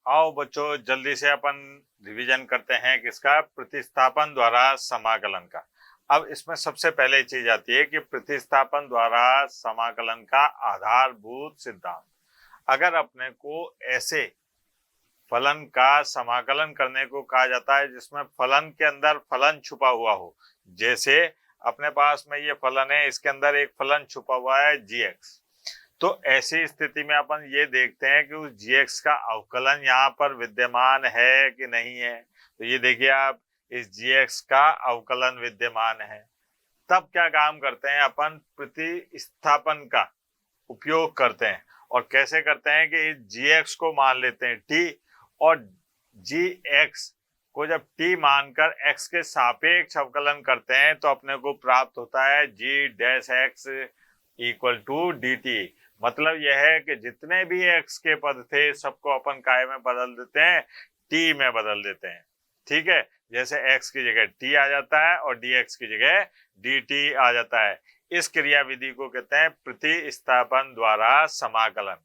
आओ बच्चों जल्दी से अपन रिवीजन करते हैं किसका, प्रतिस्थापन द्वारा समाकलन का। अब इसमें सबसे पहले चीज आती है कि प्रतिस्थापन द्वारा समाकलन का आधारभूत सिद्धांत। अगर अपने को ऐसे फलन का समाकलन करने को कहा जाता है जिसमें फलन के अंदर फलन छुपा हुआ हो, जैसे अपने पास में ये फलन है, इसके अंदर एक फलन छुपा हुआ है gx, तो ऐसी स्थिति में अपन ये देखते हैं कि उस gx का अवकलन यहाँ पर विद्यमान है कि नहीं है। तो ये देखिए आप, इस gx का अवकलन विद्यमान है। तब क्या काम करते हैं, अपन प्रतिस्थापन का उपयोग करते हैं। और कैसे करते हैं कि इस gx को मान लेते हैं t, और gx को जब t मानकर x के सापेक्ष अवकलन करते हैं तो अपने को प्राप्त होता है g dash x equal to dt। मतलब यह है कि जितने भी x के पद थे सबको अपन काय में बदल देते हैं, t में बदल देते हैं। ठीक है, जैसे x की जगह t आ जाता है और dx की जगह dt आ जाता है। इस क्रिया विधि को कहते हैं प्रतिस्थापन द्वारा समाकलन।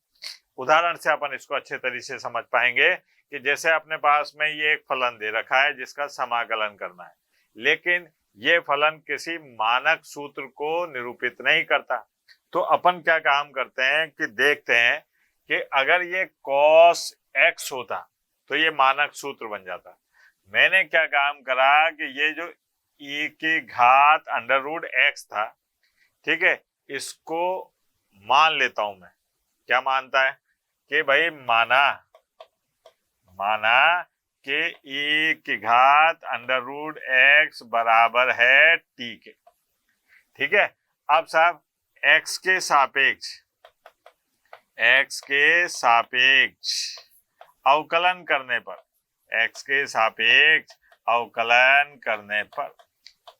उदाहरण से अपन इसको अच्छे तरीके से समझ पाएंगे कि जैसे अपने पास में ये एक फलन दे रखा है जिसका समाकलन करना है, लेकिन ये फलन किसी मानक सूत्र को निरूपित नहीं करता। तो अपन क्या काम करते हैं कि देखते हैं कि अगर ये cos x होता तो ये मानक सूत्र बन जाता। मैंने क्या काम करा कि ये जो e की घात अंडर रूट x था, ठीक है, इसको मान लेता हूं मैं। क्या मानता है कि भाई माना कि e की घात अंडर रूट x बराबर है t के। ठीक है, अब साहब x के सापेक्ष अवकलन करने पर, x के सापेक्ष अवकलन करने पर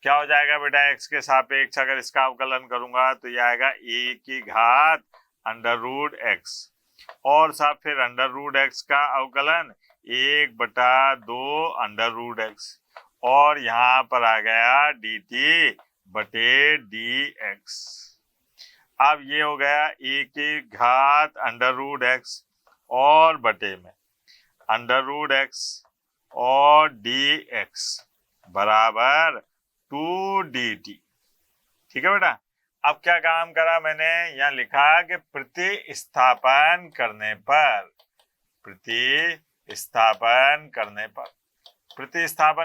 क्या हो जाएगा बेटा, x के सापेक्ष अगर इसका अवकलन करूंगा तो यह आएगा e की घात अंडर रूट x, और साहब फिर अंडर रूट x का अवकलन 1/2 अंडर रूट x, और यहाँ पर आ गया dt बटे dx। अब ये हो गया e की घात अंडर रूट x और बटे में अंडर रूट x और dx बराबर 2dt। ठीक है बेटा, अब क्या काम करा मैंने, यहाँ लिखा कि प्रतिस्थापन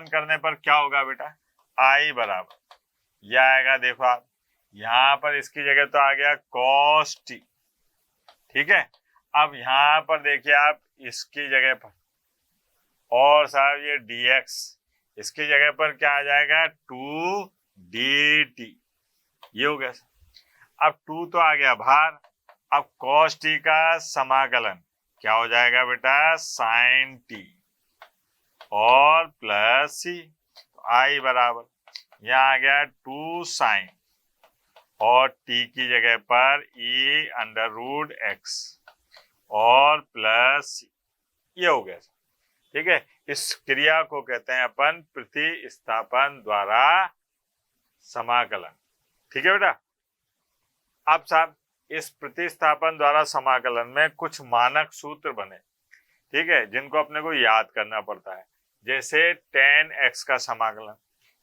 करने पर क्या होगा बेटा, i बराबर यह आएगा, देखो आप यहाँ पर इसकी जगह तो आ गया cos t। ठीक है, अब यहाँ पर देखिए आप इसकी जगह पर, और साहब ये dx इसकी जगह पर क्या आ जाएगा 2dt। ये हो गया। अब 2 तो आ गया बाहर, अब cos t का समाकलन क्या हो जाएगा बेटा, sin t और प्लस c। i बराबर यहाँ आ गया 2 sin और t की जगह पर e अंडर रूट x और प्लस c। ये हो गया। ठीक है, इस क्रिया को कहते हैं अपन प्रतिस्थापन द्वारा समाकलन। ठीक है बेटा, अब साहब इस प्रतिस्थापन द्वारा समाकलन में कुछ मानक सूत्र बने, ठीक है, जिनको अपने को याद करना पड़ता है। जैसे tan x का समाकलन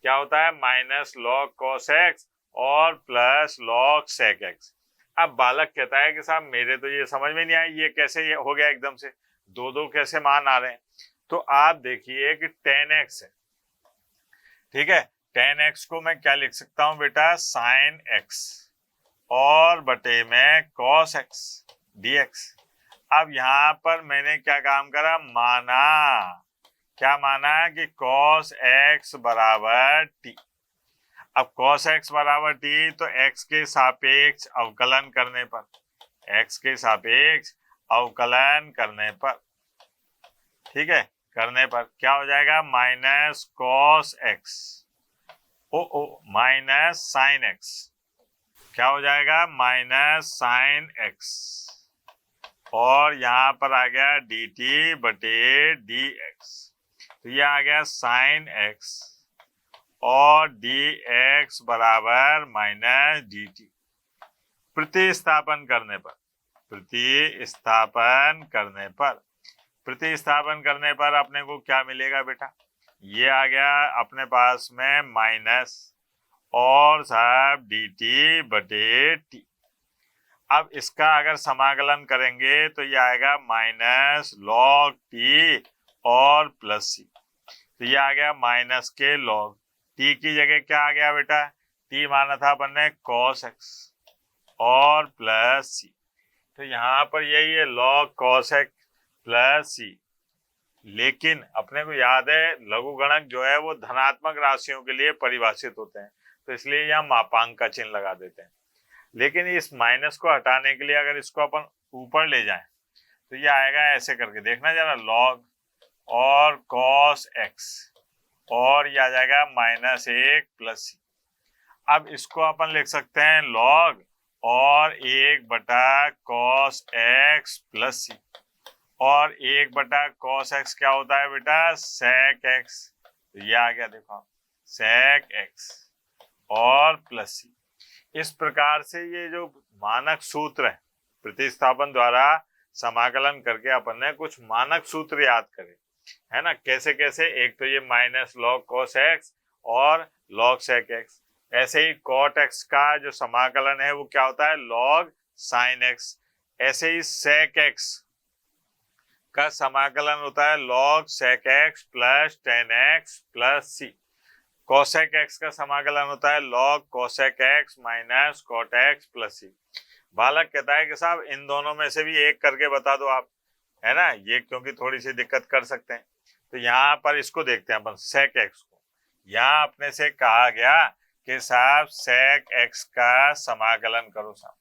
क्या होता है, माइनस log cos x और प्लस log sec x। अब बालक कहता है कि साहब मेरे तो ये समझ में नहीं आया, ये कैसे ये हो गया एकदम से, दो कैसे मान आ रहे हैं। तो आप देखिए कि tan x है, ठीक है, tan x को मैं क्या लिख सकता हूं बेटा, sin x और बटे में cos x dx। अब यहाँ पर मैंने क्या काम करा, क्या माना कि cos x बराबर t। अब cos x बराबर t तो x के सापेक्ष अवकलन करने पर, ठीक है, करने पर क्या हो जाएगा, minus cos x minus sin x, क्या हो जाएगा, माइनस sin x, और यहाँ पर आ गया dt बटे dx। तो ये आ गया sin x और dx बराबर माइनस dt। प्रतिस्थापन करने पर प्रतिस्थापन करने पर अपने को क्या मिलेगा बेटा, ये आ गया अपने पास में माइनस और साहब डी टी बटे टी। अब इसका अगर समाकलन करेंगे तो ये आएगा माइनस लॉग टी और प्लस सी। तो ये आ गया माइनस के लॉग, टी की जगह क्या आ गया बेटा, टी माना था अपन ने कॉस एक्स और प्लस सी। तो यहाँ पर यही है लॉग कॉस एक्स प्लस सी। लेकिन अपने को याद है लघुगणक जो है वो धनात्मक राशियों के लिए परिभाषित होते हैं, तो इसलिए यहाँ मापांक का चिन्ह लगा देते हैं। लेकिन इस माइनस को हटाने के लिए अगर इसको अपन ऊपर ले जाएं तो ये आएगा ऐसे करके, देखना जरा, लॉग और कॉस एक्स और ये आ जाएगा माइनस एक प्लस सी। अब इसको अपन लिख सकते हैं लॉग और एक बटा कॉस एक्स प्लस सी, और एक बटा कॉस एक्स क्या होता है बेटा, सेक एक्स। तो ये आ गया देखो सेक एक्स और प्लस सी। इस प्रकार से ये जो मानक सूत्र है प्रतिस्थापन द्वारा समाकलन करके अपन ने कुछ मानक सूत्र याद करे, है ना, कैसे कैसे। एक तो ये माइनस लॉग कॉस एक्स और लॉग सेक एक्स। ऐसे ही कॉट एक्स का जो समाकलन है वो क्या होता है, लॉग साइन एक्स। ऐसे ही सेक एक्स का समाकलन होता है log sec x plus tan x plus C. Cosec X का समाकलन होता है log cosec X minus cot X plus C. बालक कहता है कि साहब इन दोनों में से भी एक करके बता दो आप, है ना, ये क्योंकि थोड़ी सी दिक्कत कर सकते हैं। तो यहाँ पर इसको देखते हैं अपन सेक एक्स को। यहाँ अपने से कहा गया कि साहब सेक एक्स का समाकलन करो साहब।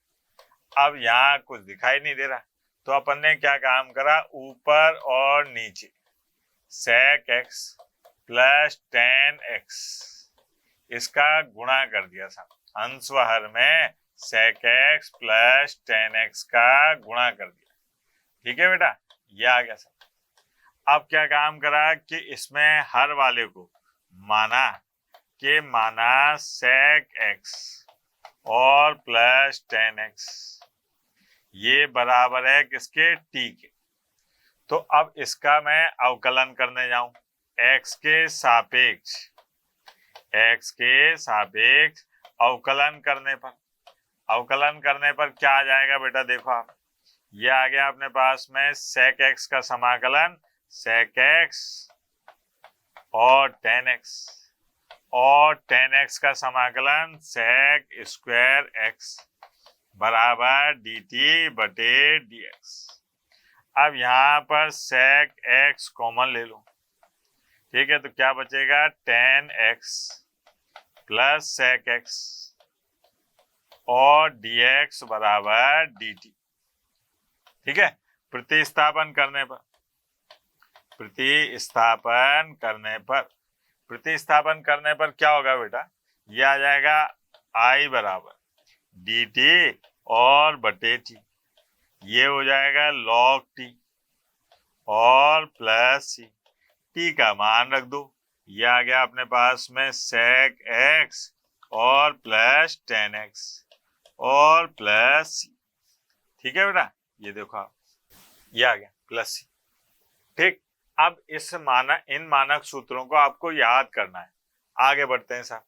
अब यहाँ कुछ दिखाई नहीं दे रहा, तो अपन ने क्या काम करा, ऊपर और नीचे sec x plus tan x इसका गुणा कर दिया साहब। अंशवहर में sec x plus tan x का गुणा कर दिया। ठीक है बेटा, ये आ गया साहब। अब क्या काम करा कि इसमें हर वाले को माना सेक एक्स और प्लस टेन एक्स ये बराबर है किसके, टी के। तो अब इसका मैं अवकलन करने जाऊं एक्स के सापेक्ष अवकलन करने पर क्या आ जाएगा बेटा, देखो आप, ये आ गया अपने पास में सेक एक्स का समाकलन सेक एक्स और टेन एक्स, और टेन एक्स का समाकलन सेक स्क्वायर एक्स बराबर डी टी बटे डी एक्स। अब यहाँ पर सेक एक्स कॉमन ले लो, ठीक है, तो क्या बचेगा, tan x plus sec x और डी एक्स बराबर डी टी। ठीक है, प्रतिस्थापन करने पर क्या होगा बेटा, ये आ जाएगा आई बराबर डी टी और बटे टी, ये हो जाएगा लॉग टी और प्लस सी। टी का मान रख दो, ये आ गया अपने पास में सेक एक्स और प्लस टेन एक्स और प्लस सी। ठीक है बेटा, ये देखो आप, ये आ गया प्लस सी। ठीक, अब इन मानक सूत्रों को आपको याद करना है। आगे बढ़ते हैं साहब,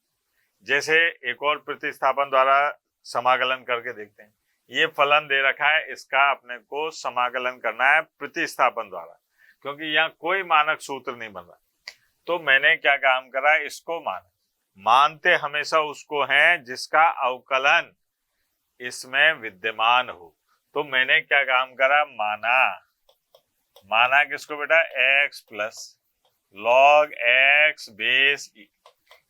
जैसे एक और प्रतिस्थापन द्वारा समाकलन करके देखते हैं। ये फलन दे रखा है, इसका अपने को समाकलन करना है प्रतिस्थापन द्वारा, क्योंकि यहाँ कोई मानक सूत्र नहीं बन रहा। तो मैंने क्या काम करा, इसको मानते हमेशा उसको हैं जिसका अवकलन इसमें विद्यमान हो। तो मैंने क्या काम करा, माना किसको बेटा, x plus log X base E,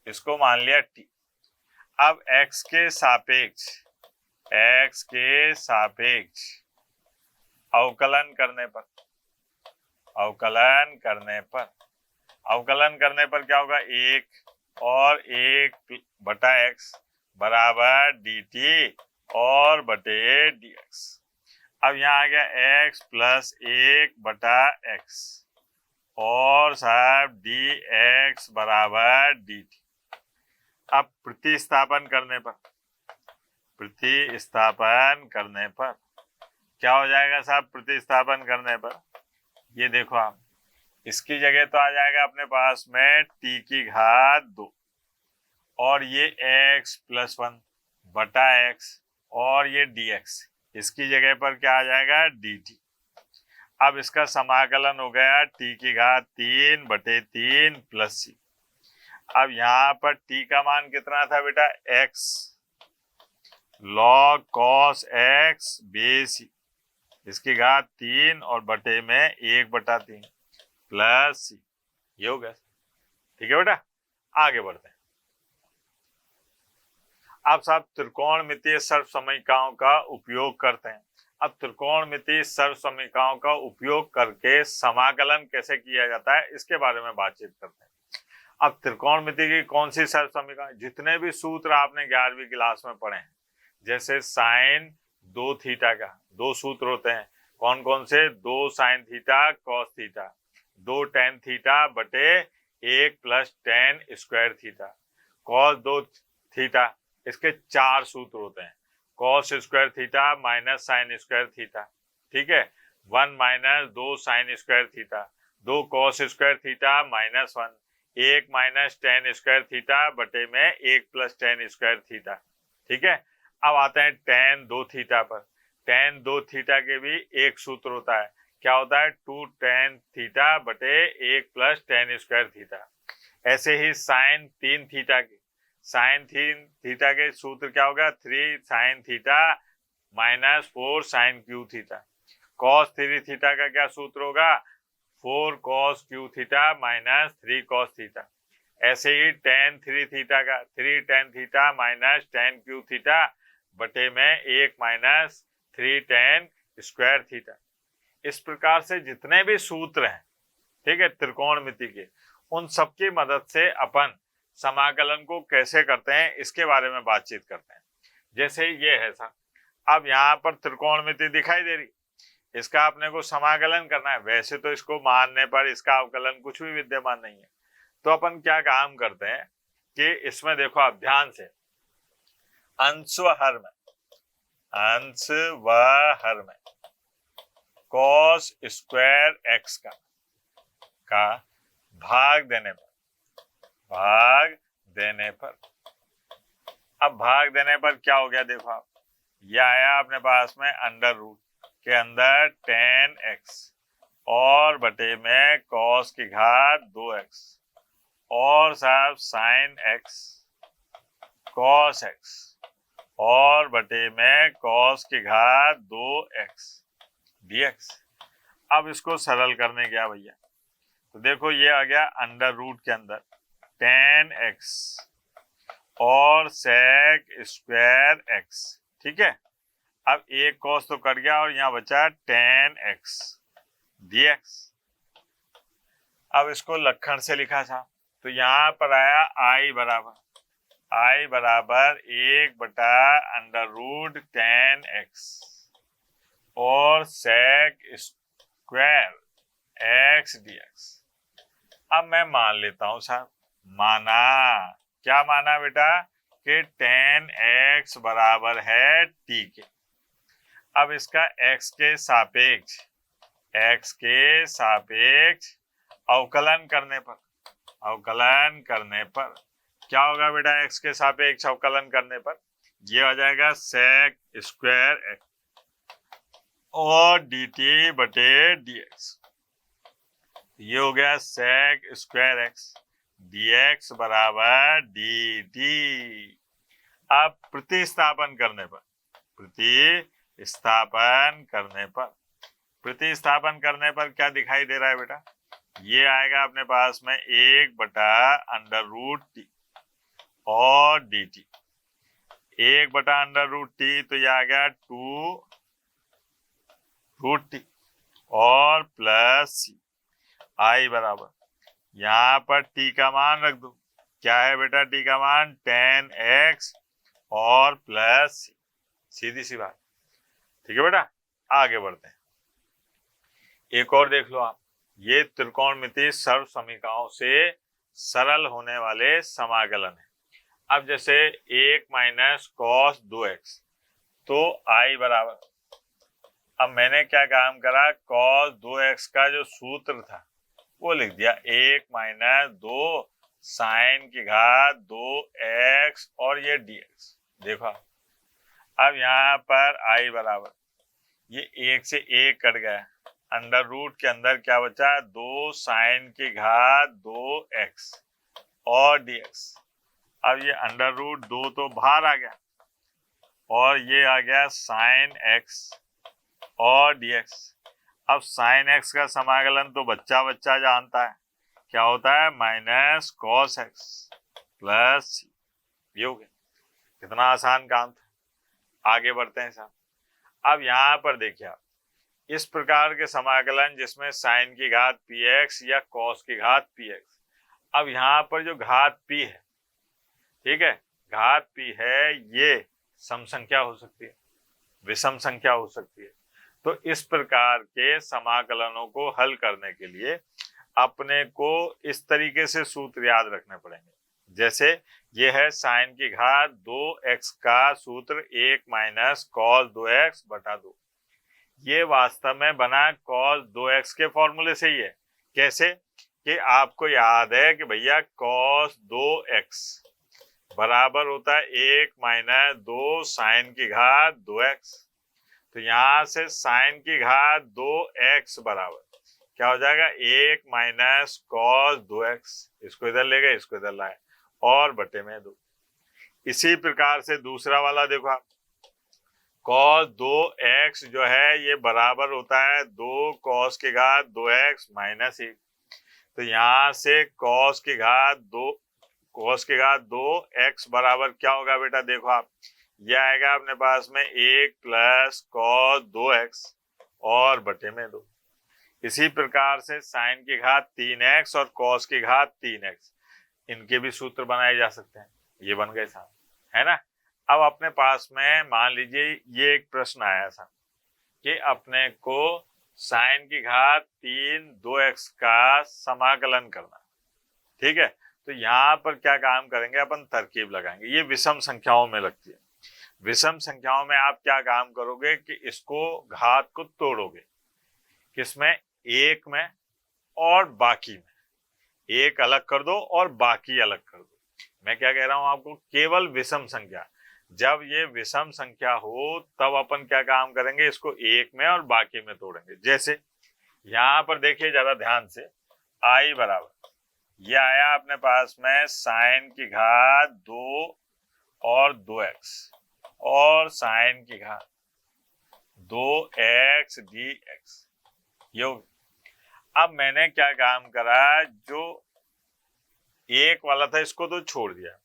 इसको मान लिया t। अब x के सापेक्ष अवकलन करने पर क्या होगा, एक और एक बटा x बराबर dt और बटे dx। अब यहाँ आ गया x प्लस एक बटा x और साहब dx बराबर dt। अब प्रतिस्थापन करने पर क्या हो जाएगा साहब, प्रतिस्थापन करने पर ये देखो आप, इसकी जगह तो आ जाएगा अपने पास में t की घात 2 और ये x प्लस 1 बटा x और ये dx, इसकी जगह पर क्या आ जाएगा dt। अब इसका समाकलन हो गया t की घात 3 बटे 3 प्लस c। अब यहाँ पर t का मान कितना था बेटा x log cos x base c, इसकी घात 3 और बटे में 1 बटा 3 प्लस c, ये हो गया। ठीक है बेटा, आगे बढ़ते हैं। अब साहब त्रिकोणमितीय सर्वसमीकरणों का उपयोग करते हैं। अब त्रिकोणमितीय सर्वसमीकरणों का उपयोग करके समाकलन कैसे किया जाता है इसके बारे में बातचीत करते हैं। अब त्रिकोणमिति की कौन सी सर्वसमीकरण, जितने भी सूत्र आपने 11वीं क्लास में पढ़े हैं, जैसे साइन 2 थीटा का 2 सूत्र होते हैं, कौन कौन से, 2 sine theta cos theta, 2 tan theta बटे 1 plus ten square theta, cos 2 theta, इसके 4 सूत्र होते हैं, cos square theta minus sine square theta, ठीक है, 1 minus 2 sine square theta, 2 cos square theta minus 1, 1 minus ten square theta बटे में 1 plus ten square theta. ठीक है, अब आते हैं टेन 2 थीटा पर। टेन 2 थीटा के भी एक सूत्र होता है, क्या होता है, 2 टेन थीटा बटे 1 प्लस टेन स्क्वायर थीटा। ऐसे ही साइन 3 थीटा के, साइन 3 थीटा के सूत्र क्या होगा, 3 sine theta minus 4 sine cube theta. Cos 3 theta का क्या सूत्र होगा, 4 cos cube theta minus 3 cos theta. ऐसे ही टेन 3 थीटा का 3 tan theta minus tan cube theta बटे में 1 माइनस 3 टेन स्क्वायर थीटा। इस प्रकार से जितने भी सूत्र हैं, ठीक है, त्रिकोणमिति के, उन सबकी मदद से अपन समाकलन को कैसे करते हैं इसके बारे में बातचीत करते हैं। जैसे ये है सर, अब यहाँ पर त्रिकोणमिति दिखाई दे रही, इसका अपने को समाकलन करना है। वैसे तो इसको मानने पर इसका अवकलन कुछ भी विद्यमान नहीं है, तो अपन क्या काम करते हैं कि इसमें देखो आप ध्यान से, अंश व हर में कॉस स्क्वायर एक्स का भाग देने पर अब भाग देने पर क्या हो गया, देखो आप, ये आया अपने पास में अंडर रूट के अंदर टेन एक्स और बटे में कॉस की घात 2x और साहब साइन एक्स कॉस एक्स और बटे में कॉस की घात 2x dx। अब इसको सरल करने गया भैया, तो देखो ये आ गया अंडर रूट के अंदर टेन एक्स और सेक स्क्वायर एक्स। ठीक है, अब एक कॉस तो कट गया और यहाँ बचा टेन एक्स dx। अब इसको लक्षण से लिखा था, तो यहाँ पर आया आई बराबर 1 बटा अंडर रूट टेन एक्स और सेक स्क्वायर एक्स dx। अब मैं मान लेता हूं साहब, क्या माना बेटा, कि टेन एक्स बराबर है टी के। अब इसका x के सापेक्ष अवकलन करने पर क्या होगा बेटा, x के सापेक्ष अवकलन करने पर ये आ जाएगा सेक स्क्वायर एक्स और dt बटे dx। ये हो गया सेक स्क्वायर एक्स dx बराबर dt। अब प्रतिस्थापन करने पर क्या दिखाई दे रहा है बेटा, ये आएगा अपने पास में 1 बटा अंडर रूट टी और dt, 1 बटा अंडर रूट टी, तो ये आ गया 2 रूट टी और प्लस सी। आई बराबर, यहाँ पर टी का मान रख दो, क्या है बेटा टी का मान, टेन एक्स और प्लस सी, सीधी सी बात। ठीक है बेटा, आगे बढ़ते हैं। एक और देख लो आप, ये त्रिकोणमितीय सर्वसमीकरणों से सरल होने वाले समाकलन है। अब जैसे 1 माइनस कॉस 2x, तो आई बराबर अब मैंने क्या काम करा, cos 2x का जो सूत्र था वो लिख दिया, 1 माइनस 2 साइन की घात 2x और ये dx। देखो अब यहाँ पर i बराबर, ये 1 से 1 कट गया, अंडर रूट के अंदर क्या बचा, 2 साइन की घात 2x और dx। अब ये अंडर रूट 2 तो बाहर आ गया और ये आ गया साइन x और dx। अब साइन x का समाकलन तो बच्चा बच्चा जानता है, क्या होता है, माइनस कॉस x प्लस ये हो गया। कितना आसान काम था। आगे बढ़ते हैं साहब। अब यहाँ पर देखिए आप, इस प्रकार के समाकलन जिसमें साइन की घात px या कॉस की घात px। अब यहाँ पर जो घात p है, ठीक है, घात p है, ये सम संख्या हो सकती है, विषम संख्या हो सकती है। तो इस प्रकार के समाकलनों को हल करने के लिए अपने को इस तरीके से सूत्र याद रखने पड़ेंगे। जैसे ये है साइन की घात 2x का सूत्र 1 माइनस कॉस 2x बटा 2। ये वास्तव में बना कॉस 2x के फॉर्मूले से ही है। कैसे कि आपको याद है कि भैया कॉस 2x बराबर होता है 1 माइनस 2 साइन की घात 2x। तो यहां से साइन की घात 2x बराबर क्या हो जाएगा, 1 माइनस कॉस 2x। इसको इधर ले गए, इसको इधर लाए और बटे में 2। इसी प्रकार से दूसरा वाला देखो आप, कॉस 2x जो है ये बराबर होता है 2 कॉस की घात 2x माइनस 1। तो यहां से कॉस की घात 2x बराबर क्या होगा बेटा, देखो आप, यह आएगा अपने पास में 1 प्लस कॉस 2x और बटे में 2। इसी प्रकार से साइन की घात 3x और कॉस की घात 3x, इनके भी सूत्र बनाए जा सकते हैं। ये बन गए साहब, है ना। अब अपने पास में मान लीजिए ये एक प्रश्न आया था कि अपने को साइन की घात 2x का समाकलन करना, ठीक है। तो यहाँ पर क्या काम करेंगे, अपन तरकीब लगाएंगे। ये विषम संख्याओं में लगती है। विषम संख्याओं में आप क्या काम करोगे कि इसको घात को तोड़ोगे, किसमें, एक में और बाकी में। एक अलग कर दो और बाकी अलग कर दो। मैं क्या कह रहा हूं आपको, केवल विषम संख्या। जब ये विषम संख्या हो तब अपन क्या काम करेंगे, इसको एक में और बाकी में तोड़ेंगे। जैसे यहां पर देखिए जरा ध्यान से, i बराबर ये आया अपने पास में साइन की घात 2 और 2x और साइन की घात 2x dx। ये अब मैंने क्या काम करा, जो एक वाला था इसको तो छोड़ दिया,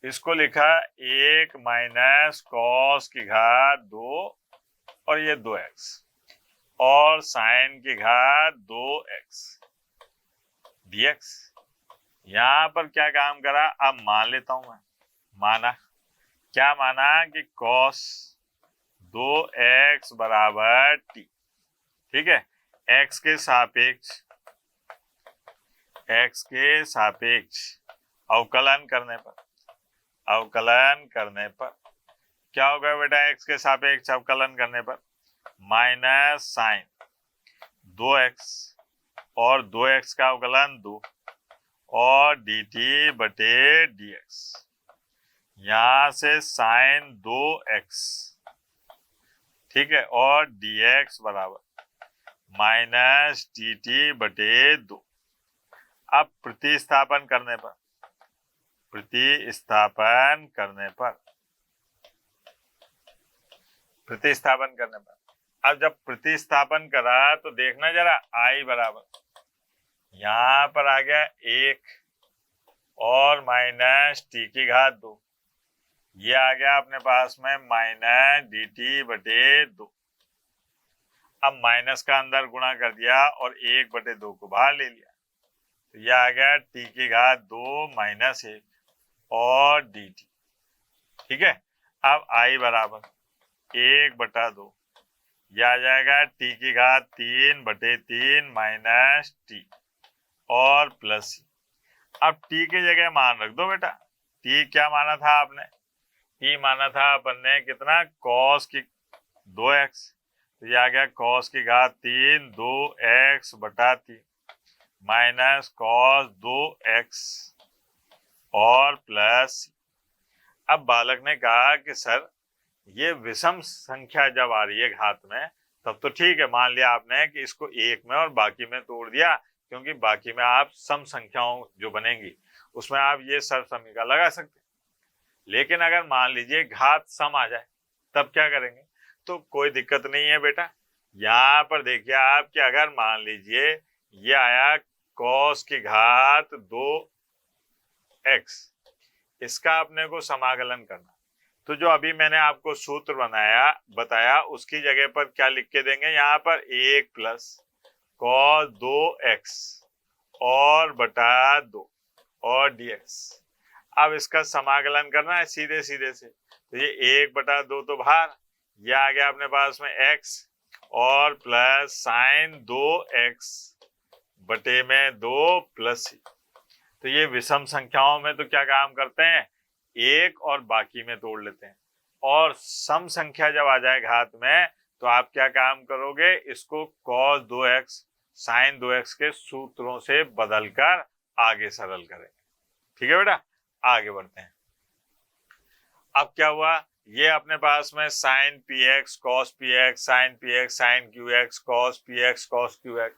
इसको लिखा 1 माइनस कॉस की घात 2 और ये 2x और साइन की घात 2x dx। यहां पर क्या काम करा, अब मान लेता हूं मैं। माना, क्या माना कि cos 2x बराबर t, ठीक है। x के सापेक्ष अवकलन करने पर क्या होगा बेटा, x के सापेक्ष अवकलन करने पर माइनस साइन 2x और 2x का अवकलन 2 और dt बटे dx। यहां से साइन 2x, ठीक है, और dx बराबर माइनस dt बटे 2। अब प्रतिस्थापन करने पर अब जब प्रतिस्थापन करा तो देखना जरा, i बराबर यहां पर आ गया 1 और माइनस t की घात 2। ये आ गया अपने पास में माइनस dt बटे 2। अब माइनस का अंदर गुणा कर दिया और 1 बटे 2 को बाहर ले लिया, तो यह आ गया t की घात 2 माइनस 1 और dt, ठीक है। अब i बराबर 1 बटा 2, यह आ जाएगा t की घात 3 बटे 3 माइनस t और प्लस। अब t की जगह मान रख दो बेटा। t क्या माना था आपने, t माना था अपन ने कितना, cos की 2x। तो ये आ गया cos की घात 3 2x बटा 3 माइनस cos 2x और प्लस। अब बालक ने कहा कि सर ये विषम संख्या जब आ रही है घात में तब तो ठीक है, मान लिया आपने कि इसको एक में और बाकी में तोड़ दिया, क्योंकि बाकी में आप सम संख्याओं जो बनेंगी उसमें आप ये सर्वसमीका लगा सकते हैं। लेकिन अगर मान लीजिए घात सम आ जाए तब क्या करेंगे? तो कोई दिक्कत नहीं है बेटा। यहाँ पर देखिए आप कि अगर मान लीजिए ये आया cos की घात 2x, इसका अपने को समाकलन करना, तो जो अभी मैंने आपको सूत्र बताया उसकी जगह पर क्या लिख के देंगे? यहाँ पर 1 प्लस cos 2x और बटा 2 और dx। अब इसका समाकलन करना है सीधे सीधे से, तो ये 1 बटा 2 तो बाहर, ये आ गया अपने पास में x और प्लस साइन 2x बटे में 2 प्लस c। तो ये विषम संख्याओं में तो क्या काम करते हैं? एक और बाकी में तोड़ लेते हैं। और सम संख्या जब आ जाए घात में तो आप क्या काम करोगे? इसको cos 2x sin 2x के सूत्रों से बदलकर आगे सरल करेंगे। ठीक है बेटा, आगे बढ़ते हैं। अब क्या हुआ? ये अपने पास में sin px cos px sin px sin qx cos px cos qx,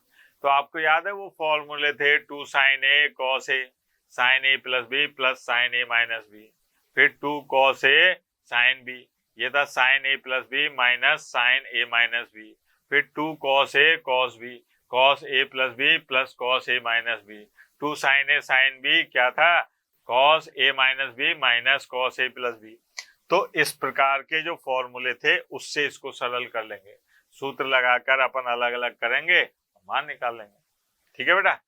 तो आपको याद है वो फॉर्मूले थे 2 sin a cos a sin a plus b plus sin a minus b, फिर 2 cos a sin b, ये था sin a plus b minus sin a minus b, फिर 2 cos a cos b cos a plus b plus cos a minus b, 2 sin a sin b क्या था? cos a minus b minus cos a plus b। तो इस प्रकार के जो फॉर्मूले थे उससे इसको सरल कर लेंगे, सूत्र लगाकर अपन अलग अलग करेंगे, मान निकाल लेंगे। ठीक है बेटा।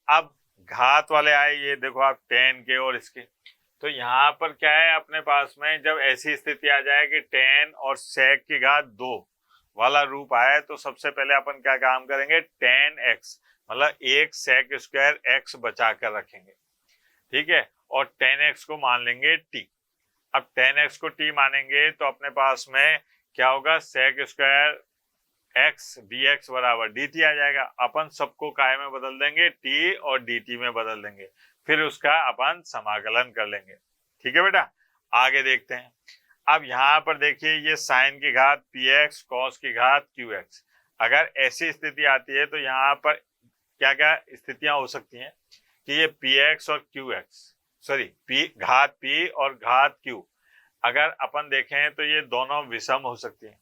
अब घात वाले आए, ये देखो आप tan के और इसके, तो यहाँ पर क्या है अपने पास में? जब ऐसी स्थिति आ जाए कि tan और sec की घात 2 वाला रूप आए तो सबसे पहले अपन क्या काम करेंगे? tan x मतलब एक sec स्क्वायर x बचा कर रखेंगे, ठीक है, और tan x को मान लेंगे t। अब tan x को t मानेंगे तो अपने पास में क्या होगा? sec स्क्वायर x dx बराबर dt आ जाएगा। अपन सबको काय में बदल देंगे? t और dt में बदल देंगे, फिर उसका अपन समाकलन कर लेंगे। ठीक है बेटा, आगे देखते हैं। अब यहाँ पर देखिए ये साइन की घात px cos की घात qx, अगर ऐसी स्थिति आती है तो यहाँ पर क्या क्या स्थितियां हो सकती हैं कि ये px और qx घात p और घात q, अगर अपन देखें तो ये दोनों विषम हो सकती हैं।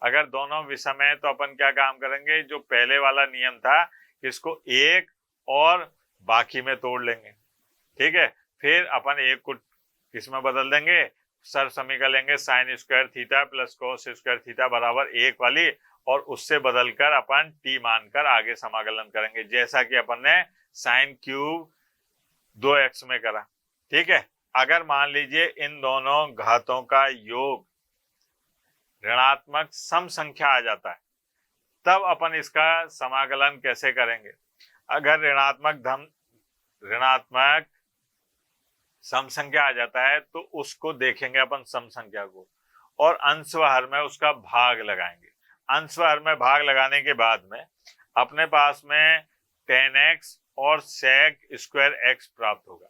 अगर दोनों विषम है तो अपन क्या काम करेंगे? जो पहले वाला नियम था कि इसको एक और बाकी में तोड़ लेंगे, ठीक है, फिर अपन एक को किस में बदल देंगे? सर समीकरण लेंगे sine square theta plus cos square theta बराबर 1 वाली, और उससे बदलकर अपन t मानकर आगे समाकलन करेंगे, जैसा कि अपन ने साइन क्यूब 2x में करा। ठीक है, अगर मान लीजिए इन दोनों घातों का योग ऋणात्मक सम संख्या आ जाता है, तब अपन इसका समाकलन कैसे करेंगे? अगर ऋणात्मक सम संख्या आ जाता है तो उसको देखेंगे अपन सम संख्या को, और अंश व हर में उसका भाग लगाएंगे। अंश व हर में भाग लगाने के बाद में अपने पास में tan x और sec स्क्वायर x प्राप्त होगा।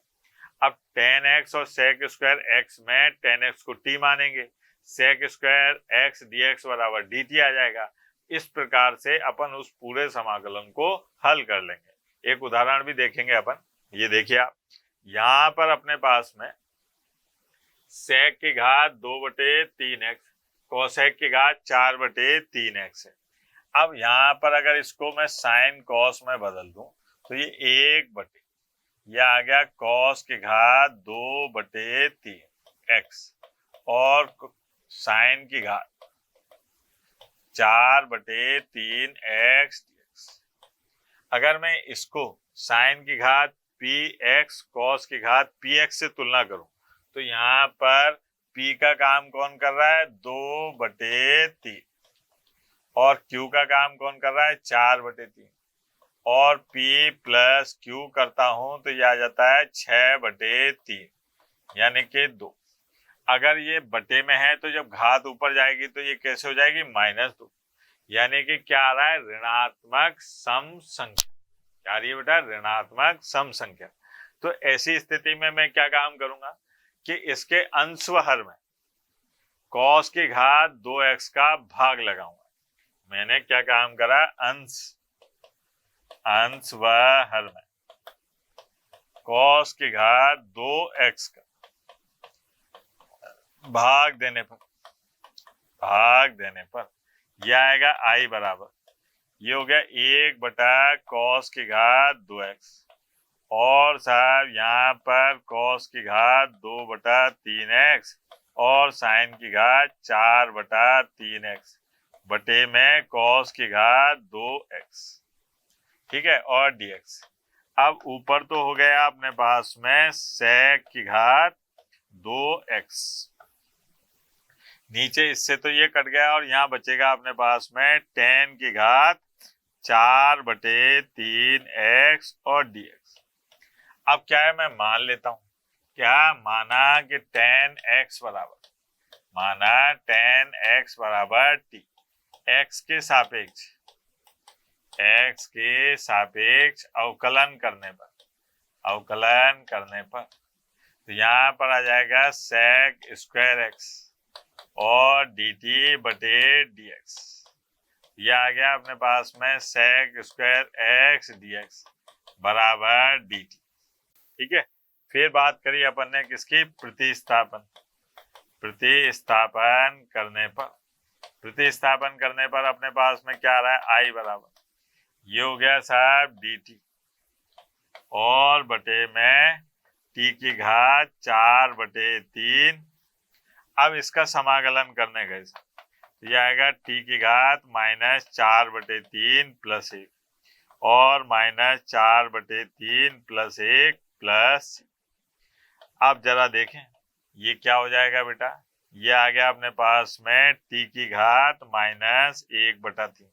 अब tan x और sec स्क्वायर x में tan x को t मानेंगे, sec स्क्वायर x dx बराबर dt आ जाएगा। इस प्रकार से अपन उस पूरे समाकलन को हल कर लेंगे। एक उदाहरण भी देखेंगे अपन। ये देखिए आप, यहाँ पर अपने पास में sec की घात 2/3x cosec की घात 4/3x है। अब यहाँ पर अगर इसको मैं साइन cos में बदल दूं तो ये 1/, यह आ गया cos की घात 2/3x और साइन की घात 4/3x dx। अगर मैं इसको साइन की घात px cos की घात px से तुलना करूं तो यहाँ पर p का काम कौन कर रहा है? 2/3, और q का काम कौन कर रहा है? 4/3, और p प्लस q करता हूं तो यह आ जाता है 6/3 यानी कि 2। अगर ये बटे में है तो जब घात ऊपर जाएगी तो ये कैसे हो जाएगी? -2, यानी कि क्या आ रहा है, ऋणात्मक सम संख्या। क्या आ रही है बेटा, ऋणात्मक सम संख्या। तो ऐसी स्थिति में मैं क्या काम करूंगा कि इसके अंश व हर में cos की घात 2x का भाग लगाऊंगा। मैंने क्या काम करा, अंश व हर में cos की घात 2x का भाग देने पर यह आएगा I बराबर, ये हो गया 1/cos की घात 2x, और साहब यहाँ पर cos की घात 2/3x और sin की घात 4/3x बटे में cos की घात 2x, ठीक है, और dx। अब ऊपर तो हो गया अपने पास में sec की घात 2x, नीचे इससे तो ये कट गया और यहाँ बचेगा अपने पास में tan की घात 4/3x और dx। अब क्या है, मैं मान लेता हूं, क्या माना कि tan x बराबर t, x के सापेक्ष अवकलन करने पर तो यहाँ पर आ जाएगा sec स्क्वायर x और dt बटे dx। यह आ गया अपने पास में sec स्क्वायर x dx बराबर dt, ठीक है। फिर बात करी अपन ने किसकी, प्रतिस्थापन करने पर अपने पास में क्या आ रहा है, I बराबर, ये हो गया साहब dt और बटे में t की घात 4/3। अब इसका समाकलन करने गए तो यह आएगा t की घात -4/3 प्लस 1 और -4/3 प्लस 1 प्लस। अब जरा देखें ये क्या हो जाएगा बेटा, ये आ गया अपने पास में t की घात -1/3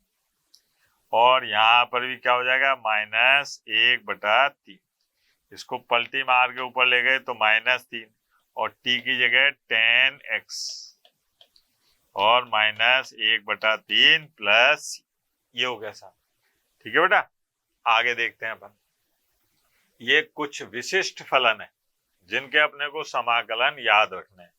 और यहाँ पर भी क्या हो जाएगा, -1/3। इसको पलटी मार के ऊपर ले गए तो -3 और t की जगह tan x और -1/3 प्लस, ये हो गया साहब, ठीक है बेटा। आगे देखते हैं अपन, ये कुछ विशिष्ट फलन है जिनके अपने को समाकलन याद रखने हैं,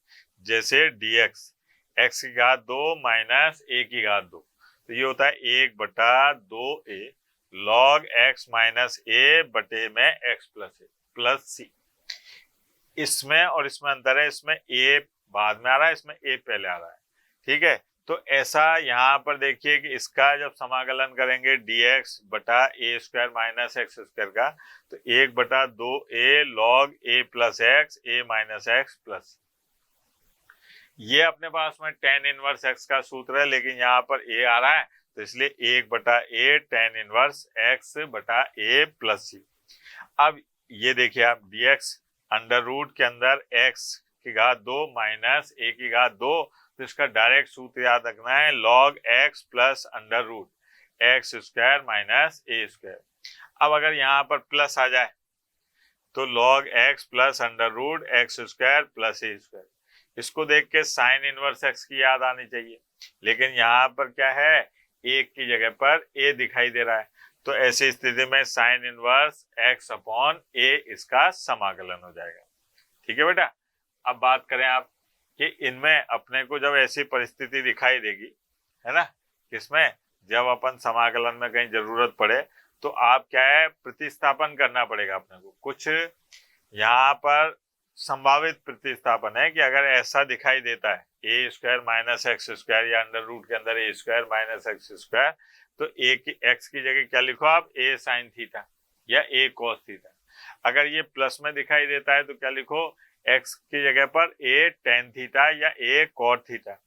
जैसे dx x की घात 2 माइनस a की घात 2, तो ये होता है 1/2a log x minus a बटे में x प्लस c। इसमें और इसमें अंतर है, इसमें a बाद में आ रहा है, इसमें a पहले आ रहा है, ठीक है। तो ऐसा यहाँ पर देखिए कि इसका जब समाकलन करेंगे dx बटा a square minus x square का, तो 1/2a log a plus x a minus x plus, ये अपने पास में tan इनवर्स x का सूत्र है, लेकिन यहाँ पर a आ रहा है तो इसलिए 1/a tan इनवर्स x बटा a प्लस c। अब ये देखिए आप dx अंडर रूट के अंदर x की घात 2 माइनस a की घात 2, तो इसका डायरेक्ट सूत्र याद रखना है log x plus under root x square minus a square. अब अगर यहाँ पर प्लस आ जाए तो log x plus under root x square plus a square. इसको देख के साइन इनवर्स x की याद आनी चाहिए, लेकिन यहाँ पर क्या है, एक की जगह पर a दिखाई दे रहा है, तो ऐसी स्थिति में sine inverse x upon a इसका समाकलन हो जाएगा, ठीक है बेटा। अब बात करें आप कि इनमें अपने को जब ऐसी परिस्थिति दिखाई देगी, है ना, किसमें, जब अपन समाकलन में कहीं जरूरत पड़े तो आप क्या है, प्रतिस्थापन करना पड़ेगा अपने को। कुछ यहाँ पर संभावित प्रतिस्थापन है कि अगर ऐसा दिखाई देता है a square minus x square या अंडर रूट के अंदर a square minus x square, तो a की x की जगह क्या लिखो आप, a साइन थीटा या a कॉस थीटा। अगर ये प्लस में दिखाई देता है तो क्या लिखो, x की जगह पर a टेन थीटा या a कॉट थीटा।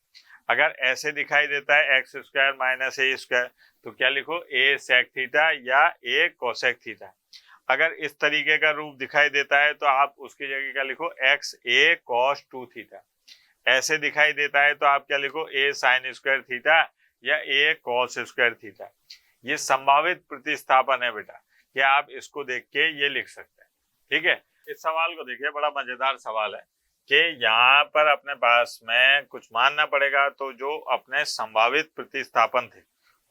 अगर ऐसे दिखाई देता है x square minus a square, तो क्या लिखो, a सेक थीटा या a कोसेक थीटा। अगर इस तरीके का रूप दिखाई देता है तो आप उसकी जगह क्या लिखो, एक्स a cos 2 थीटा। ऐसे दिखाई देता है तो आप क्या लिखो, a साइन स्क्वायर थीटा या a cos स्क्वायर थीटा। ये संभावित प्रतिस्थापन है बेटा, कि आप इसको देख के ये लिख सकते हैं, ठीक है। इस सवाल को देखिए, बड़ा मजेदार सवाल है कि यहाँ पर अपने पास में कुछ मानना पड़ेगा, तो जो अपने संभावित प्रतिस्थापन थे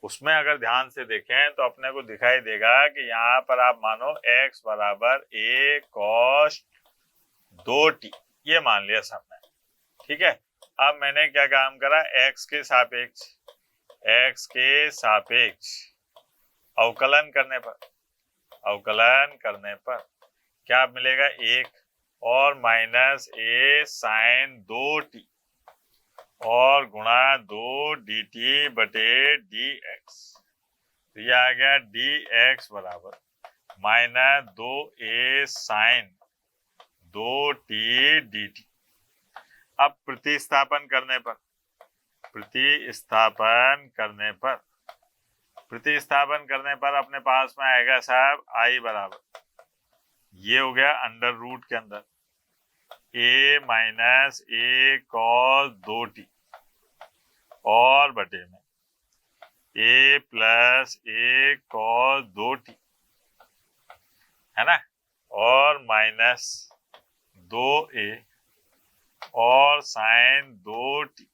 उसमें अगर ध्यान से देखें तो अपने को दिखाई देगा कि यहाँ पर आप मानो x बराबर a cos 2t ये मान लिया सबने, ठीक है। अब मैंने क्या काम करा, x के सापेक्ष अवकलन करने पर क्या मिलेगा, 1 और माइनस a sin 2t और गुणा 2 dt बटे dx। तो ये आ गया dx बराबर minus 2a sin 2t dt। अब प्रतिस्थापन करने पर अपने पास में आएगा साहब i बराबर, ये हो गया अंडर रूट के अंदर a minus a cos 2t और बटे में a plus a cos 2t है ना, और माइनस 2a और साइन 2t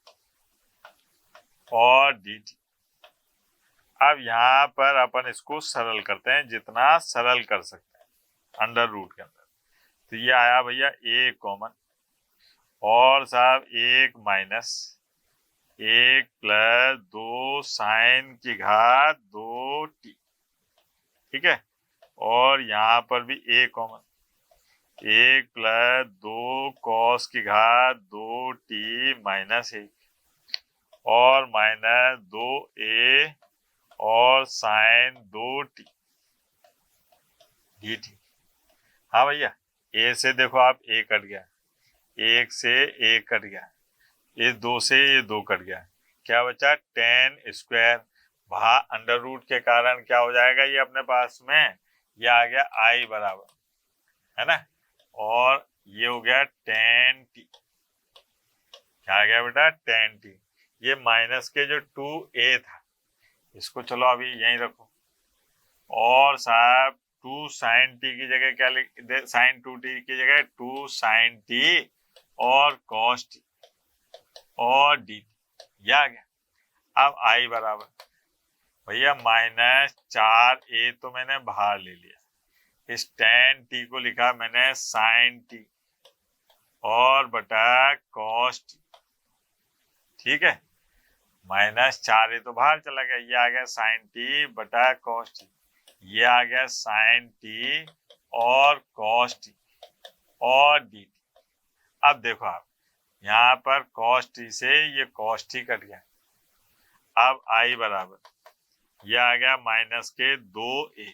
और dt। अब यहाँ पर अपन इसको सरल करते हैं, जितना सरल कर सकते हैं अंडर रूट के अंदर। तो ये आया भैया a कॉमन और साहब 1 माइनस 1 प्लस 2 साइन की घात 2t, ठीक है। और यहाँ पर भी a कॉमन, 1 प्लस 2 कॉस की घात 2t माइनस 1 और माइनस 2a और साइन 2t dt। हाँ भैया, a से देखो आप a कट गया, 1 से a कट गया, ये 2 से ये 2 कट गया, क्या बचा tan स्क्वायर। वहां अंडर रूट के कारण क्या हो जाएगा, ये अपने पास में ये आ गया i बराबर, है ना, और ये हो गया tan t। क्या आ गया बेटा, tan t। ये माइनस के जो 2a था इसको चलो अभी यहीं रखो, और साहब 2 sin t की जगह क्या लिख दे, sin 2t की जगह 2 sin t और cos t और dt, ये आ गया। अब i बराबर भैया माइनस 4a तो मैंने बाहर ले लिया, इस tan t को लिखा मैंने sin t और बटा cos t, ठीक है। माइनस 4a तो बाहर चला गया, ये आ गया sin t बटा cos t, ये आ गया sin t और cos t और dt। अब देखो आप यहाँ पर cos t से ये cos t कट गया, अब i बराबर ये आ गया माइनस के 2a,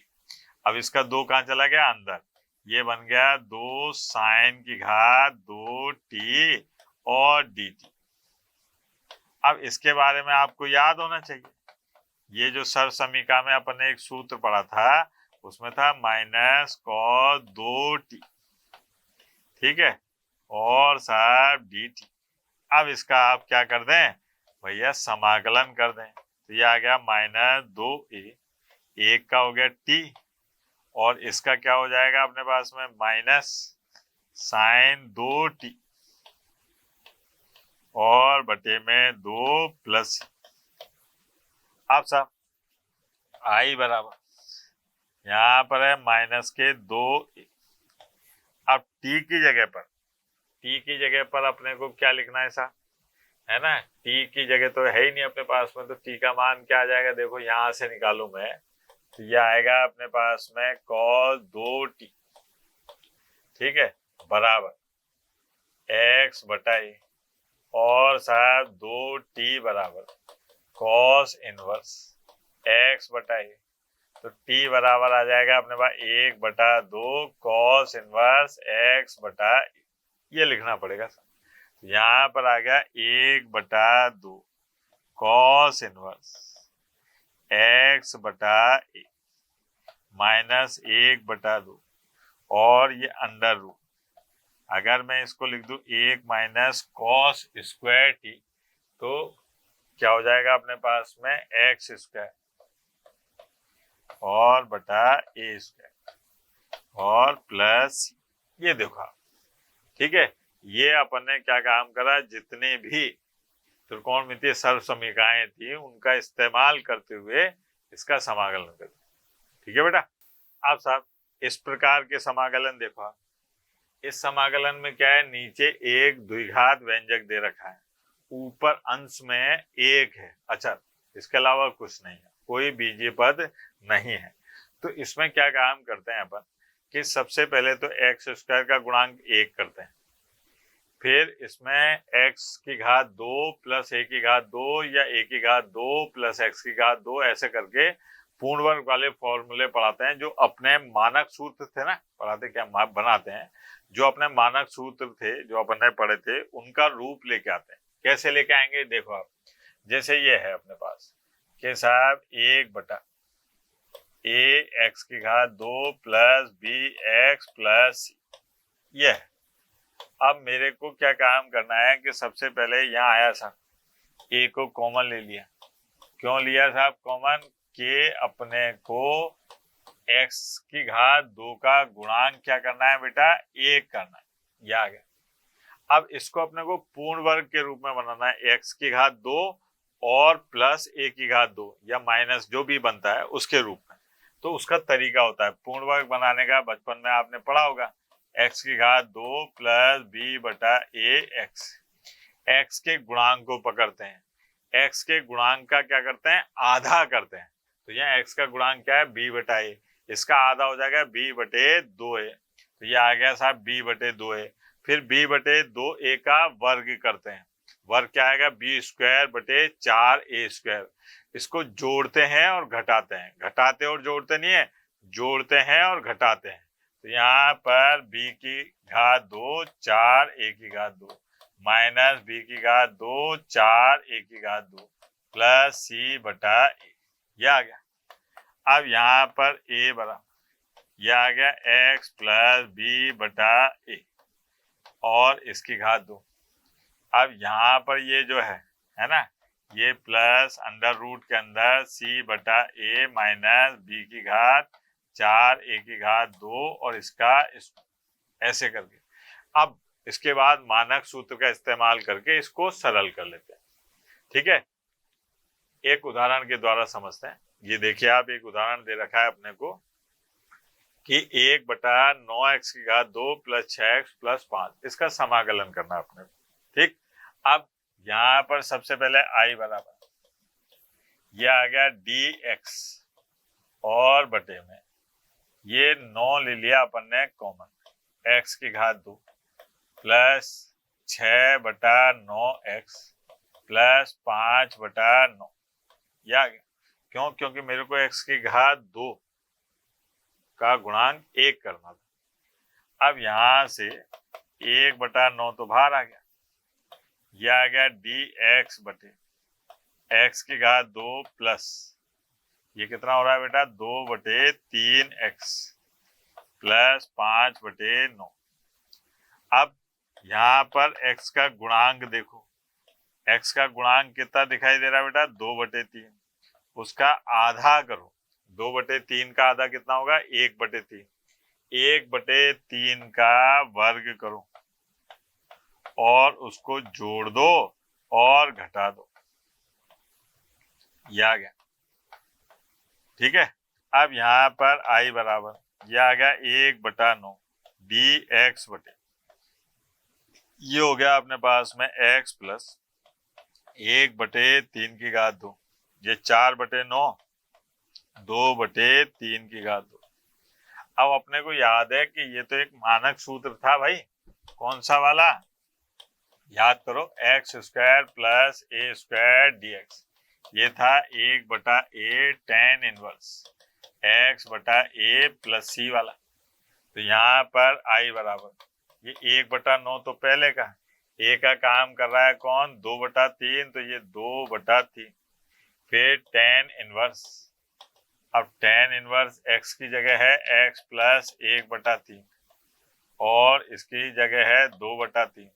अब इसका 2 कहाँ चला गया, अंदर, ये बन गया 2 साइन की घात 2t और dt। अब इसके बारे में आपको याद होना चाहिए, ये जो सर समीकरण में अपन ने एक सूत्र पढ़ा था उसमें था माइनस cos 2t, ठीक है, और साहब dt। अब इसका आप क्या कर दें भैया, समाकलन कर दें, तो ये आ गया माइनस 2a, एक का हो गया t और इसका क्या हो जाएगा अपने पास में माइनस साइन 2t और बटे में 2 प्लस। अब साहब i बराबर यहाँ पर है माइनस के 2a, अब t की जगह पर अपने को क्या लिखना है साहब, है ना, t की जगह तो है ही नहीं अपने पास में, तो t का मान क्या आ जाएगा, देखो यहां से निकालू मैं, तो यह आएगा अपने पास में cos 2t, ठीक है, बराबर x बटा a और साहब 2t बराबर cos इनवर्स x बटा a, तो t बराबर आ जाएगा अपने पास 1 बटा 2 cos इनवर्स x बटा a, ये लिखना पड़ेगा। तो यहाँ पर आ गया 1 बटा 2 cos इनवर्स x बटा a माइनस 1 बटा 2 और ये अंडर रूट, अगर मैं इसको लिख दूं 1 माइनस cos स्क्वायर t, तो क्या हो जाएगा अपने पास में x स्क्वायर और बटा a स्क्वायर और प्लस, ये देखो आप, ठीक है। ये अपन ने क्या काम करा, जितने भी त्रिकोणमितीय सर्व समीकरणाएं थी उनका इस्तेमाल करते हुए इसका समाकलन करते। ठीक है बेटा। अब साहब इस प्रकार के समाकलन देखो आप, इस समाकलन में क्या है, नीचे एक द्विघात व्यंजक दे रखा है, ऊपर अंश में एक है अचर, इसके अलावा कुछ नहीं है, कोई बीजीय पद नहीं है। तो इसमें क्या काम करते हैं अपन कि सबसे पहले तो एक्स स्क्वायर का गुणांक एक करते हैं, फिर इसमें एक्स की घात दो प्लस ए की घात दो या ए की घात दो प्लस एक्स की घात दो, ऐसे करके पूर्ण वर्ग वाले फॉर्मूले पढ़ाते हैं जो अपने मानक सूत्र थे ना, पढ़ाते क्या बनाते हैं, जो अपने मानक सूत्र थे जो अपन ने पढ़े थे उनका रूप लेके आते हैं। कैसे लेके आएंगे देखो आप, जैसे ये है अपने पास कि साहब एक बटा ए एक्स की घात दो प्लस बी एक्स प्लस सी, ये है। अब मेरे को क्या काम करना है कि सबसे पहले यहाँ आया साहब ए को कॉमन ले लिया। क्यों लिया साहब कॉमन? के अपने को एक्स की घात दो का गुणांक क्या करना है बेटा, एक करना है, ये आ गया। अब इसको अपने को पूर्ण वर्ग के रूप में बनाना है, एक्स की घात दो और प्लस ए की घात दो या माइनस जो भी बनता है उसके रूप में। तो उसका तरीका होता है पूर्ण वर्ग बनाने का, बचपन में आपने पढ़ा होगा, एक्स की घात दो प्लस बी बटा ए एक्स। एक्स के गुणांक को पकड़ते हैं, एक्स के गुणांक का क्या करते हैं, आधा करते हैं। तो यहाँ एक्स का गुणांक क्या है, बी बटा ए, इसका आधा हो जाएगा बी बटे दो ए, तो ये आ गया साहब बी बटे दो ए। फिर बी बटे दो ए का वर्ग करते हैं, वर्ग क्या आएगा, बी स्क्वायर बटे चार ए स्क्वायर। इसको जोड़ते हैं और घटाते हैं, घटाते और जोड़ते नहीं है, जोड़ते हैं और घटाते हैं। तो यहाँ पर b की घात दो चार ए की घात दो माइनस बी की घात दो चार ए की घात दो प्लस सी बटा ए, यह आ गया। अब यहाँ पर a बराबर यह आ गया x प्लस बी बटा ए और इसकी घात दो। अब यहाँ पर ये जो है ना, ये प्लस अंडर रूट के अंदर c बटा ए माइनस बी की घात चार ए की घात दो और इसका ऐसे करके। अब इसके बाद मानक सूत्र का इस्तेमाल करके इसको सरल कर लेते हैं। ठीक है, एक उदाहरण के द्वारा समझते हैं। ये देखिए आप, एक उदाहरण दे रखा है अपने को कि एक बटा नौ एक्स की घात दो प्लस छह एक्स प्लस पांच, इसका समाकलन करना है अपने को। ठीक, अब यहाँ पर सबसे पहले आई बराबर ये आ गया डी एक्स और बटे में ये 9 ले लिया अपन ने कॉमन, एक्स की घात दो प्लस 6 बटा 9 एक्स प्लस 5 बटा 9, यह आ गया। क्यों? क्योंकि मेरे को एक्स की घात दो का गुणांक एक करना था। अब यहां से एक बटा 9 तो बाहर आ गया, यह आ गया डी एक्स बटे एक्स की घात दो प्लस ये कितना हो रहा है बेटा, दो बटे तीन एक्स प्लस पांच बटे नौ। अब यहाँ पर x का गुणांक देखो, x का गुणांक कितना दिखाई दे रहा है बेटा, दो बटे तीन, उसका आधा करो, दो बटे तीन का आधा कितना होगा, एक बटे तीन, एक बटे तीन का वर्ग करो और उसको जोड़ दो और घटा दो, यह आ गया। ठीक है, अब यहाँ पर i बराबर यह आ गया एक बटा नौ डी एक्स बटे ये हो गया अपने पास में x प्लस एक बटे तीन की घात दो, ये चार बटे नौ दो बटे तीन की घात दो। अब अपने को याद है कि ये तो एक मानक सूत्र था भाई, कौन सा वाला, याद करो, एक्स स्क्वायर प्लस ए स्क्वायर डी एक्स, ये था एक बटा ए टेन इनवर्स एक्स बटा ए प्लस सी वाला। तो यहाँ पर आई बराबर ये एक बटा नौ तो पहले का, ए का काम कर रहा है कौन, दो बटा तीन, तो ये दो बटा तीन, फिर टेन इनवर्स, अब टेन इनवर्स एक्स की जगह है एक्स प्लस एक बटा तीन और इसकी जगह है दो बटा तीन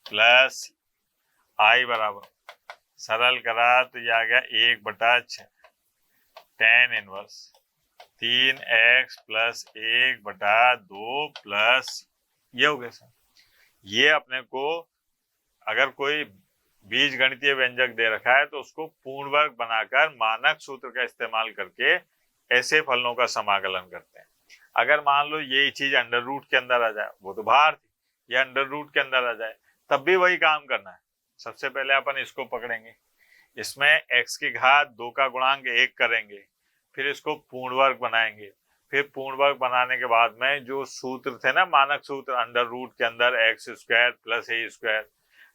प्लस आई बराबर सरल करा तो ये आ गया एक बटा छः टेन इनवर्स तीन एक्स प्लस एक बटा दो प्लस ये हो गया सर। ये अपने को अगर कोई बीज गणितीय व्यंजक दे रखा है तो उसको पूर्ण वर्ग बनाकर मानक सूत्र का इस्तेमाल करके ऐसे फलनों का समाकलन करते हैं। अगर मान लो यही चीज अंडर रूट के अंदर आ जाए, वो तो बाहर थी, या अंडर रूट के अंदर आ जाए, तब भी वही काम करना है। सबसे पहले अपन इसको पकड़ेंगे, इसमें x की घात 2 का गुणांक 1 करेंगे, फिर इसको पूर्ण वर्ग बनाएंगे, फिर पूर्ण वर्ग बनाने के बाद में जो सूत्र थे ना, मानक सूत्र, अंडर रूट के अंदर एक्स स्क्वायर प्लस ए स्क्वायर,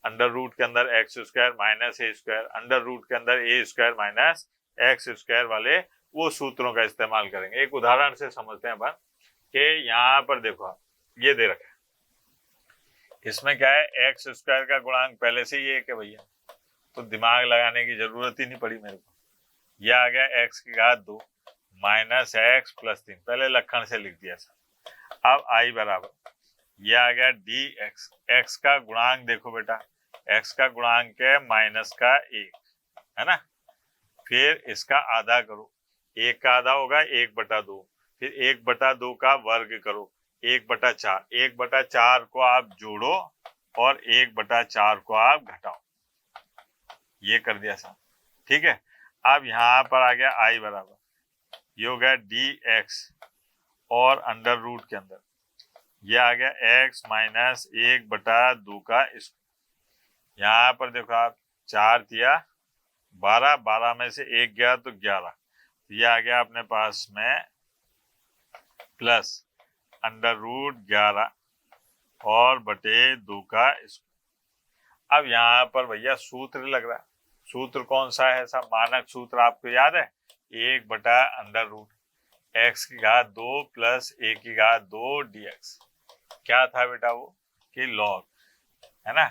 अंडर रूट के अंदर एक्स स्क्वायर माइनस ए स्क्वायर, अंडर रूट के अंदर ए स्क्वायर माइनस एक्स स्क्वायर वाले वो सूत्रों का इस्तेमाल करेंगे। एक उदाहरण से समझते हैं अपन कि यहाँ पर देखो ये दे रखा है, इसमें क्या है, एक्स स्क्वायर का गुणांक पहले से ही 1 है भैया, तो दिमाग लगाने की जरूरत ही नहीं पड़ी मेरे को। यह आ गया एक्स की घात 2 माइनस एक्स प्लस 3, पहले लक्षण से लिख दिया सर। अब आई बराबर यह आ गया डी एक्स, एक्स का गुणांक देखो बेटा, एक्स का गुणांक है माइनस का 1 है ना, फिर इसका आधा करो, 1 का आधा होगा 1/2, फिर 1/2 का वर्ग करो, 1/4, 1/4 को आप जोड़ो और 1/4 को आप घटाओ, ये कर दिया साहब, ठीक है। अब यहाँ पर आ गया आई बराबर ये हो गया डी एक्स और अंडर रूट के अंदर ये आ गया एक्स माइनस 1/2 का स्क्वायर। यहाँ पर देखो आप 4 दिया 12, 12 में से 1 गया तो 11, ये आ गया अपने पास में प्लस अंडर रूट 11 और बटे 2 का स्क्वायर। अब यहाँ पर भैया सूत्र लग रहा है, सूत्र कौन सा है साहब, मानक सूत्र आपको याद है, 1/अंडर रूट एक्स की घात 2 प्लस ए की घात 2 dx। क्या था बेटा वो, कि लॉग है ना,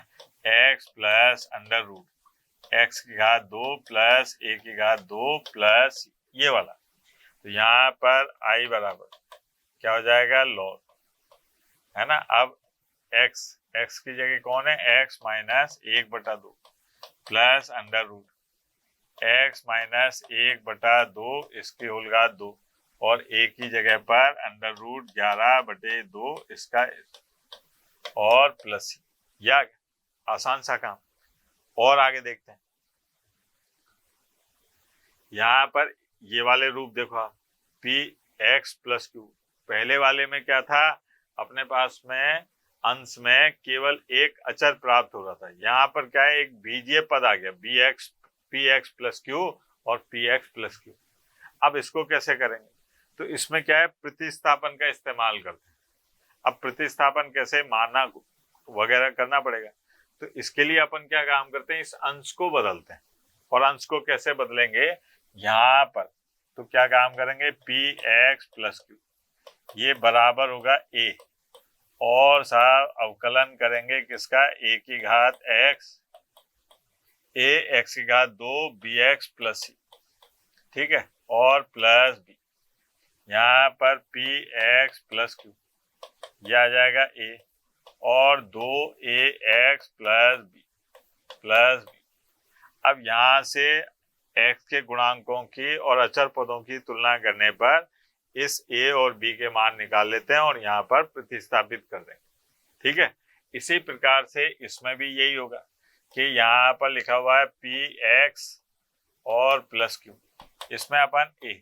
x plus under root x की घात 2 प्लस ए की घात 2 प्लस ये वाला, तो यहाँ पर आई बराबर क्या हो जाएगा, लॉग है ना। अब एक्स की जगह कौन है, x minus 1/2 plus under root x minus 1/2 इसकी होल घात 2 और ए की जगह पर अंडर रूट 11/2 इसका और प्लस, या आसान सा काम। और आगे देखते हैं, यहाँ पर ये वाले रूप देखो आप, पी एक्स प्लस क्यू, पहले वाले में क्या था, अपने पास में अंश में केवल एक अचर प्राप्त हो रहा था, यहाँ पर क्या है, एक बीजीय पद आ गया, पी एक्स प्लस क्यू और पी एक्स प्लस क्यू। अब इसको कैसे करेंगे, तो इसमें क्या है, प्रतिस्थापन का इस्तेमाल करते हैं। अब प्रतिस्थापन कैसे, मानक वगैरह करना पड़ेगा, तो इसके लिए अपन क्या काम करते हैं, इस अंश को बदलते हैं। और अंश को कैसे बदलेंगे, यहाँ पर तो क्या काम करेंगे, पी एक्स प्लस क्यू ये बराबर होगा ए, और साहब अवकलन करेंगे किसका, ए की घात एक्स, ए एक्स की घात 2 बी एक्स प्लस सी, ठीक है, और प्लस बी, यहाँ पर पी एक्स प्लस क्यू यह आ जाएगा ए और 2 ए एक्स प्लस बी। अब यहाँ से एक्स के गुणांकों की और अचर पदों की तुलना करने पर इस ए और बी के मान निकाल लेते हैं और यहाँ पर प्रतिस्थापित कर देंगे, ठीक है। इसी प्रकार से इसमें भी यही होगा कि यहाँ पर लिखा हुआ है पी एक्स और प्लस क्यू, इसमें अपन ए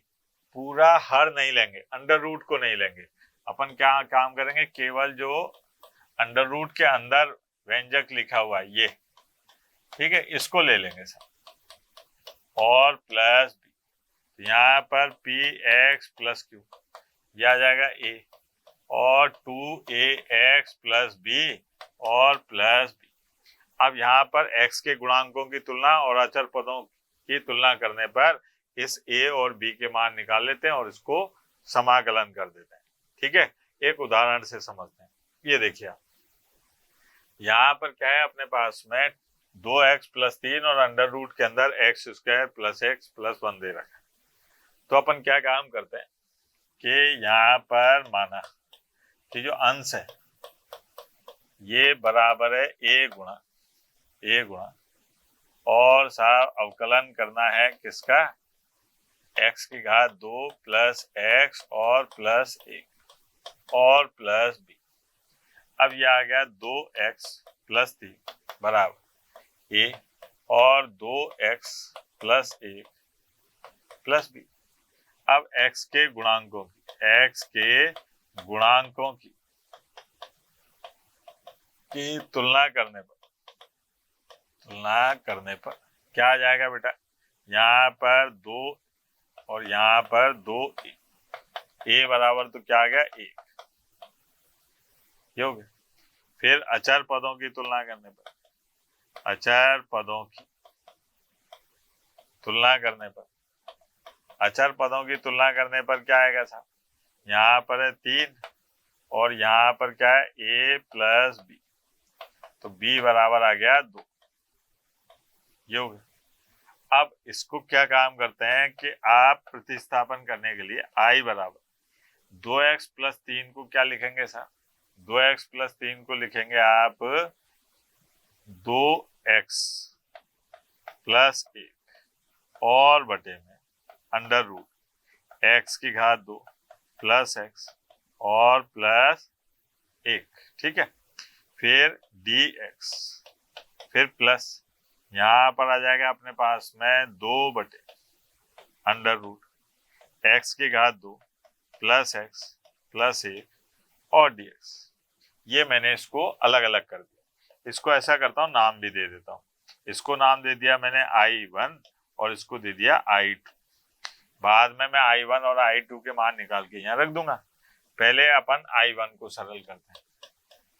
पूरा हर नहीं लेंगे, अंडर रूट को नहीं लेंगे, अपन क्या काम करेंगे, केवल जो अंडर रूट के अंदर व्यंजक लिखा हुआ है ये, ठीक है, इसको ले लेंगे सब, और प्लस बी, यहाँ पर पी एक्स प्लस क्यू यह आ जाएगा ए और 2 ए एक्स प्लस बी और प्लस बी। अब यहाँ पर x के गुणांकों की तुलना और अचर पदों की तुलना करने पर इस a और b के मान निकाल लेते हैं और इसको समाकलन कर देते हैं, ठीक है। एक उदाहरण से समझते हैं, ये देखिए आप, यहाँ पर क्या है, अपने पास में 2x प्लस 3 और अंडर रूट के अंदर x square plus x plus 1 दे रखा है। तो अपन क्या काम करते हैं कि यहाँ पर माना कि जो अंश है ये बराबर है ए गुणा और साहब अवकलन करना है किसका, एक्स की घात 2 प्लस एक्स और प्लस 1 और प्लस बी। अब यह आ गया 2x प्लस 3 बराबर ए और 2x प्लस 1 प्लस बी। अब x के गुणांकों की तुलना करने पर क्या आ जाएगा बेटा, यहाँ पर 2 और यहाँ पर 2 a बराबर तो क्या आ गया 1, ये हो गया। फिर अचर पदों की तुलना करने पर अचर पदों की तुलना करने पर क्या आएगा साहब, यहाँ पर है 3 और यहाँ पर क्या है a प्लस बी, तो b बराबर आ गया 2, ये हो गया। अब इसको क्या काम करते हैं कि आप प्रतिस्थापन करने के लिए i बराबर 2x प्लस 3 को क्या लिखेंगे साहब, 2x प्लस 3 को लिखेंगे आप 2x प्लस 1 और बटे में अंडर रूट x की घात 2 प्लस x और प्लस 1, ठीक है। फिर dx, फिर प्लस यहाँ पर आ जाएगा अपने पास में 2 बटे अंडर रूट x की घात 2 प्लस x प्लस 1 और dx। ये मैंने इसको अलग अलग कर दिया। इसको ऐसा करता हूँ, नाम भी दे देता हूँ। इसको नाम दे दिया मैंने I1 और इसको दे दिया I2। बाद में मैं I1 और I2 के मान निकाल के यहाँ रख दूंगा। पहले अपन I1 को सरल करते हैं।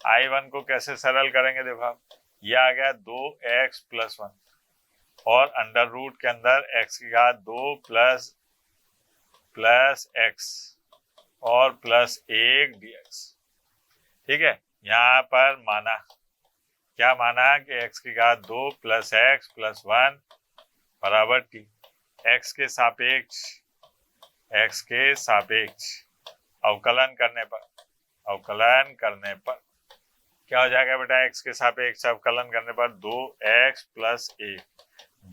I1 को कैसे सरल करेंगे, देखो आप, ये आ गया 2x प्लस 1 और अंडर रूट के अंदर x की घात 2 प्लस x और प्लस 1 dx, ठीक है। यहाँ पर क्या माना कि x की घात 2 प्लस x प्लस 1 बराबर t। x के सापेक्ष अवकलन करने पर क्या हो जाएगा बेटा, x के सापेक्ष अवकलन करने पर 2x प्लस 1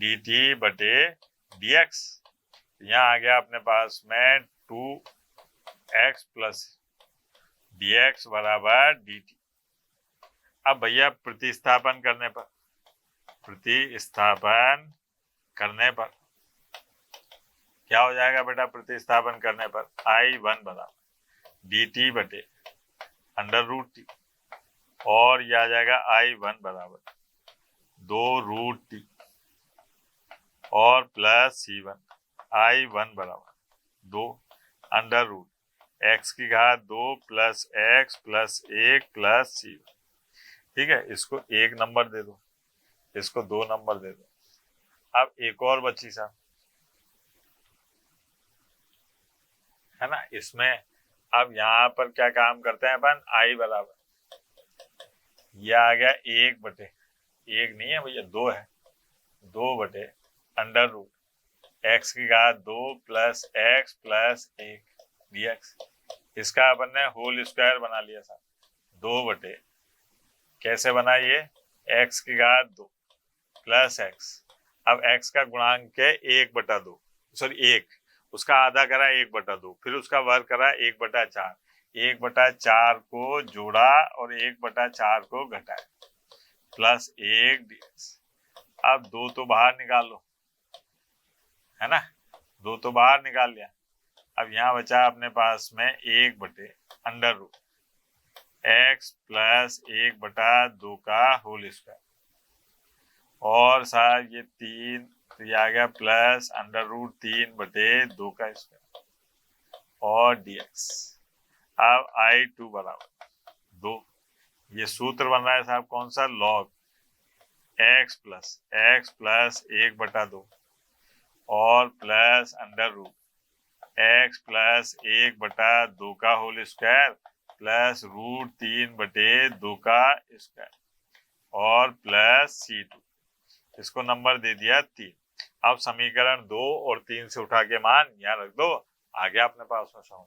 dt बटे dx। यहाँ आ गया अपने पास में 2x प्लस dx बराबर dt। अब भैया प्रतिस्थापन करने पर क्या हो जाएगा बेटा, प्रतिस्थापन करने पर I1 बराबर dt बटे अंडर रूट टी और यह आ जाएगा I1 बराबर 2 रूट टी और प्लस C1। I1 बराबर 2 अंडर रूट x की घात 2 plus x plus 1 plus C1, ठीक है। इसको 1 नंबर दे दो, इसको 2 नंबर दे दो। अब एक और बची साहब, है ना। इसमें अब यहाँ पर क्या काम करते हैं अपन, I बराबर यह आ गया 1 बटे 1 नहीं है भैया 2 है, 2 बटे अंडर रूट x की घात 2 प्लस x प्लस 1 dx। इसका अपन ने होल स्क्वायर बना लिया था। 2 बटे कैसे बना, ये x की घात 2 प्लस x, अब x का गुणांक है 1/2, सॉरी 1, उसका आधा करा 1/2, फिर उसका वर्ग करा 1/4, 1/4 को जोड़ा और 1/4 को घटाया प्लस 1 dx। अब 2 तो बाहर निकाल लो, है ना, 2 तो बाहर निकाल लिया। अब यहाँ बचा अपने पास में 1 बटे अंडर रूट x प्लस 1/2 का होल स्क्वायर और साथ ये 3, तो ये आ गया प्लस अंडर रूट 3 बटे 2 का स्क्वायर और dx। अब I2 बराबर 2, ये सूत्र बन रहा है साहब कौन सा, लॉग x प्लस 1/2 और plus under root x plus 1/2 का होल स्क्वायर प्लस रूट 3 बटे 2 का स्क्वायर और प्लस C2। इसको नंबर दे दिया 3। अब समीकरण 2 और 3 से उठा के मान यहाँ रख दो, आ गया अपने पास में समझ।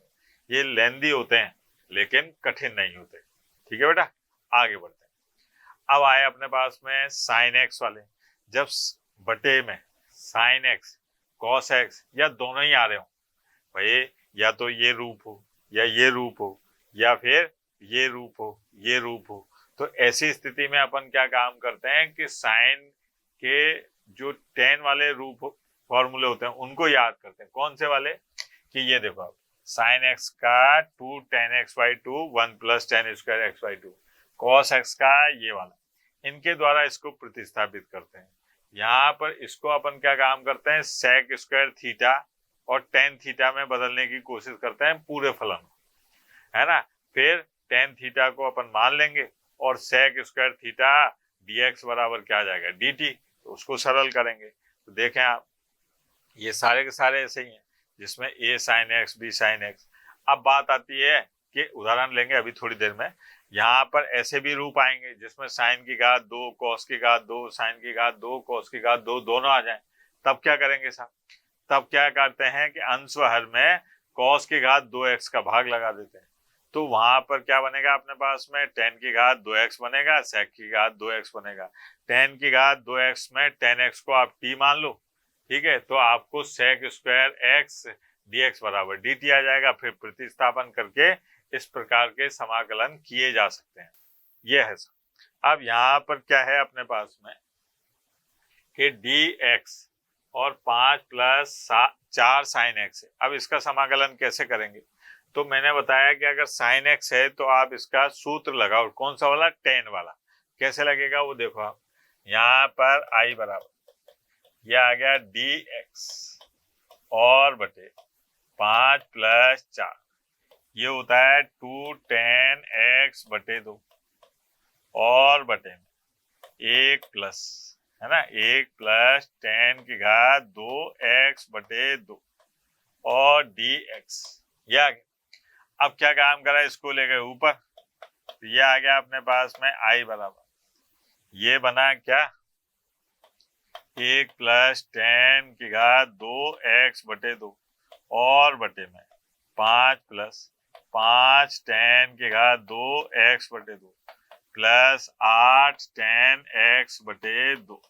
ये लेंदी होते हैं लेकिन कठिन नहीं होते, ठीक है बेटा। आगे बढ़ते हैं। अब आए अपने पास में साइन एक्स वाले। जब बटे में साइन एक्स कॉस एक्स या दोनों ही आ रहे हो भाई, या तो ये रूप हो या ये रूप हो या फिर ये रूप हो, तो ऐसी स्थिति में अपन क्या काम करते हैं कि साइन के जो tan वाले रूप फॉर्मूले होते हैं उनको याद करते हैं। कौन से वाले? कि ये देखो आप, साइन एक्स का 2 tan x by 2 1 plus tan square x by 2, cos x का ये वाला, इनके द्वारा इसको प्रतिस्थापित करते हैं। यहाँ पर इसको अपन क्या काम करते हैं, सेक स्क्वायर थीटा और टेन थीटा में बदलने की कोशिश करते हैं पूरे फलन को, है ना। फिर टेन थीटा को अपन मान लेंगे और सेक स्क्वायर थीटा dx बराबर क्या आ जाएगा, dt, तो उसको सरल करेंगे। तो देखें आप, ये सारे के सारे ऐसे ही हैं जिसमें a sine x b sine x. अब बात आती है कि उदाहरण लेंगे अभी थोड़ी देर में, यहाँ पर ऐसे भी रूप आएंगे जिसमें साइन की घात 2 कॉस की घात 2 साइन की घात 2 कॉस की घात 2 दोनों आ जाएं। तब क्या करेंगे साहब, तब क्या करते हैं कि अंश व हर में कॉस की घात 2x का भाग लगा देते हैं। तो वहां पर क्या बनेगा अपने पास में, टेन की घात 2x बनेगा, सेक की घात 2x बनेगा। टेन की घात 2x में टेन एक्स को आप t मान लो, ठीक है, तो आपको सेक स्क्वायर एक्स dx बराबर dt आ जाएगा। फिर प्रतिस्थापन करके इस प्रकार के समाकलन किए जा सकते हैं। ये है सब। अब यहाँ पर क्या है अपने पास में कि dx और 5 प्लस 4 साइन एक्स है। अब इसका समाकलन कैसे करेंगे, तो मैंने बताया कि अगर साइन एक्स है तो आप इसका सूत्र लगाओ, कौन सा वाला, टेन वाला। कैसे लगेगा वो देखो आप, यहाँ पर आई बराबर ये आ गया dx और बटे 5 प्लस 4, ये होता है 2 tan x बटे 2 और बटे में 1 प्लस, है ना, 1 प्लस tan की घात 2x बटे 2 और dx, ये आ गया। अब क्या काम करा, इसको ले गए ऊपर, तो ये आ गया अपने पास में i बराबर, ये बना क्या, 1 प्लस tan की घात 2x बटे 2 और बटे में 5 प्लस 5 tan की घात 2x बटे 2 प्लस 8 tan x बटे 2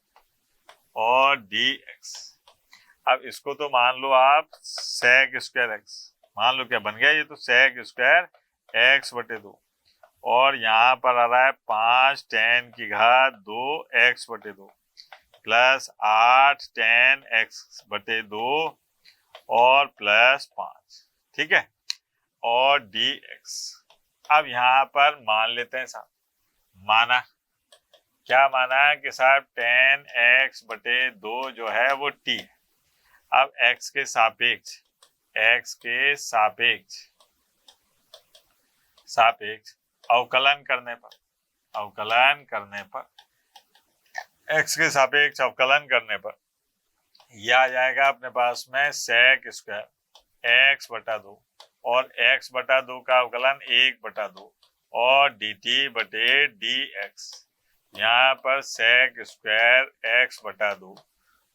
और dx। अब इसको तो मान लो आप सेक स्क्वायर एक्स, मान लो क्या बन गया, ये तो सेक स्क्वायर एक्स बटे 2 और यहाँ पर आ रहा है 5 tan की घात 2x बटे 2 प्लस 8 tan x बटे 2 और प्लस 5, ठीक है, और dx। अब यहाँ पर मान लेते हैं साहब, माना क्या माना कि साहब tan x बटे 2 जो है वो t है। अब x के सापेक्ष अवकलन करने पर x के सापेक्ष अवकलन करने पर यह आ जाएगा अपने पास में सेक स्क्वायर x बटा 2 और x बटा 2 का अवकलन 1 बटा 2 और dt बटे dx। यहाँ पर सेक स्क्वायर x बटा 2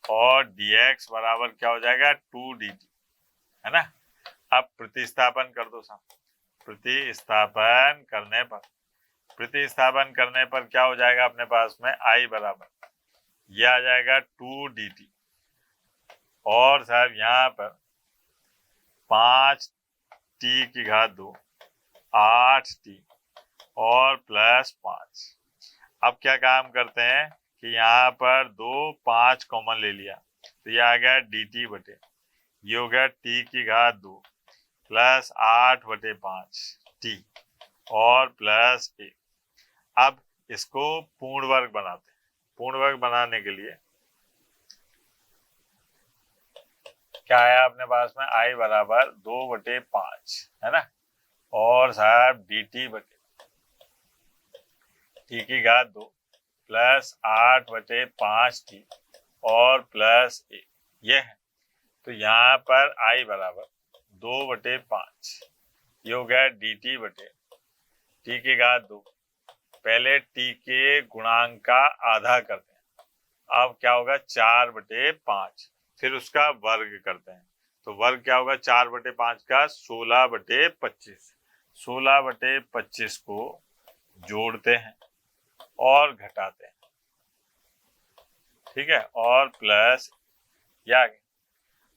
और dx बराबर क्या हो जाएगा, 2 dt, है ना। अब प्रतिस्थापन कर दो साहब, प्रतिस्थापन करने पर क्या हो जाएगा अपने पास में, i बराबर यह आ जाएगा 2 dt और साहब यहाँ पर 5 t की घात 2 8 t और प्लस 5। अब क्या काम करते हैं कि यहाँ पर 2 5 कॉमन ले लिया, तो ये आ गया dt बटे, ये हो गया t की घात 2 प्लस 8 बटे 5 t और प्लस 1। अब इसको पूर्ण वर्ग बनाते हैं। पूर्ण वर्ग बनाने के लिए क्या है अपने पास में, i बराबर 2 बटे 5, है ना, और साहब dt बटे t की घात 2 प्लस 8 बटे 5 t और प्लस 1, ये है। तो यहाँ पर i बराबर 2 बटे 5, ये हो गया dt बटे t की घात 2, पहले t के गुणांक का आधा करते हैं, अब क्या होगा 4 बटे 5, फिर उसका वर्ग करते हैं, तो वर्ग क्या होगा 4 बटे 5 का 16 बटे 25, 16 बटे 25 को जोड़ते हैं और घटाते हैं, ठीक है, और प्लस या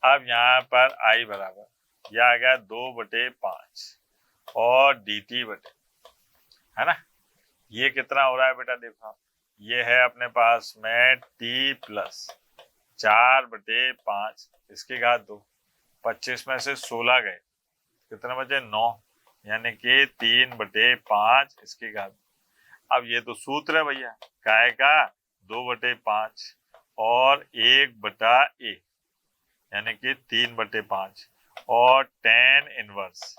अब यहाँ पर i बराबर यह आ गया 2 बटे 5 और dt बटे, है ना, ये कितना हो रहा है बेटा, देखो ये है अपने पास में t प्लस 4/5 इसकी घात 2। 25 में से 16 गए, कितने बचे? 9, यानी कि 3/5 इसकी घात। अब ये तो सूत्र है भैया, काय का 2/5 और 1/a यानी कि 3/5 और tan इनवर्स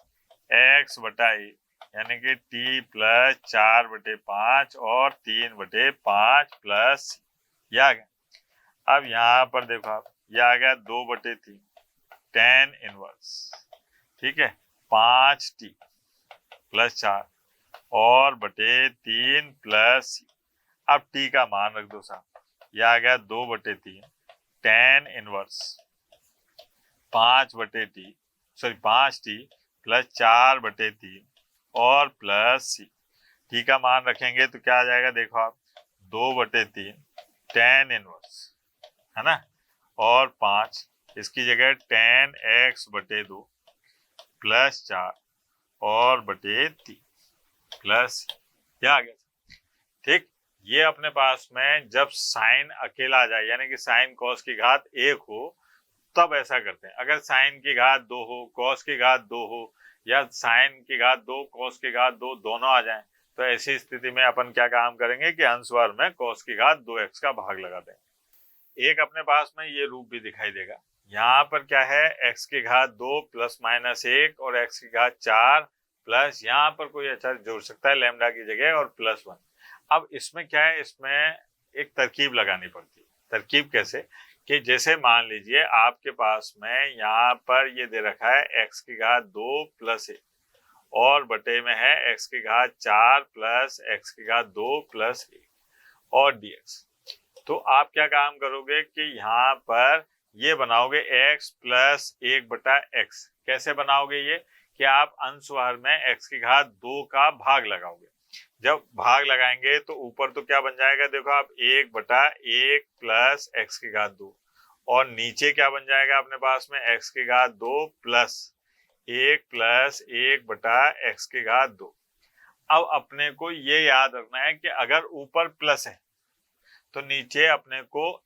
x/a यानी कि t प्लस 4/5 और 3/5 प्लस ये आ गया। अब यहाँ पर देखो आप, ये आ गया 2/3 tan इनवर्स, ठीक है, 5t प्लस 4 और बटे 3 प्लस। अब t का मान रख दो साहब, यह आ गया 2/3 tan इनवर्स 5t प्लस 4/3 और प्लस c। t का मान रखेंगे तो क्या आ जाएगा? देखो आप, 2/3 tan इनवर्स, है ना, और 5 इसकी जगह tan x/2 प्लस 4 और बटे 3 प्लस क्या आ गया? ठीक, ये अपने पास में जब साइन अकेला आ जाए, यानी कि साइन कॉस की घात 1 हो, तब ऐसा करते हैं। अगर साइन की घात 2 हो, कॉस की घात 2 हो, या साइन की घात 2 कॉस की घात 2 दोनों आ जाएं, तो ऐसी स्थिति में अपन क्या काम करेंगे कि अंशवार में कॉस की घात 2x का भाग लगा देंगे। एक अपने पास में ये रूप भी दिखाई देगा। यहाँ पर क्या है? x की घात 2 प्लस माइनस 1 और x की घात 4 प्लस, यहाँ पर कोई अचर जोड़ सकता है लैम्डा की जगह, और प्लस 1। अब इसमें क्या है? इसमें एक तरकीब लगानी पड़ती है। तरकीब कैसे? कि जैसे मान लीजिए आपके पास में यहाँ पर ये दे रखा है x की घात 2 प्लस 1 और बटे में है x की घात 4 प्लस x की घात 2 प्लस 1 और dx। तो आप क्या काम करोगे कि यहाँ पर ये बनाओगे x प्लस 1/x। कैसे बनाओगे ये? कि आप अंशवार में x की घात 2 का भाग लगाओगे। जब भाग लगाएंगे तो ऊपर तो क्या बन जाएगा? देखो आप, 1/1 प्लस x की घात 2 और नीचे क्या बन जाएगा अपने पास में? x की घात 2 प्लस 1 प्लस 1/x की घात 2। अब अपने को ये याद रखना है कि अगर ऊपर प्लस है तो नीचे अपने को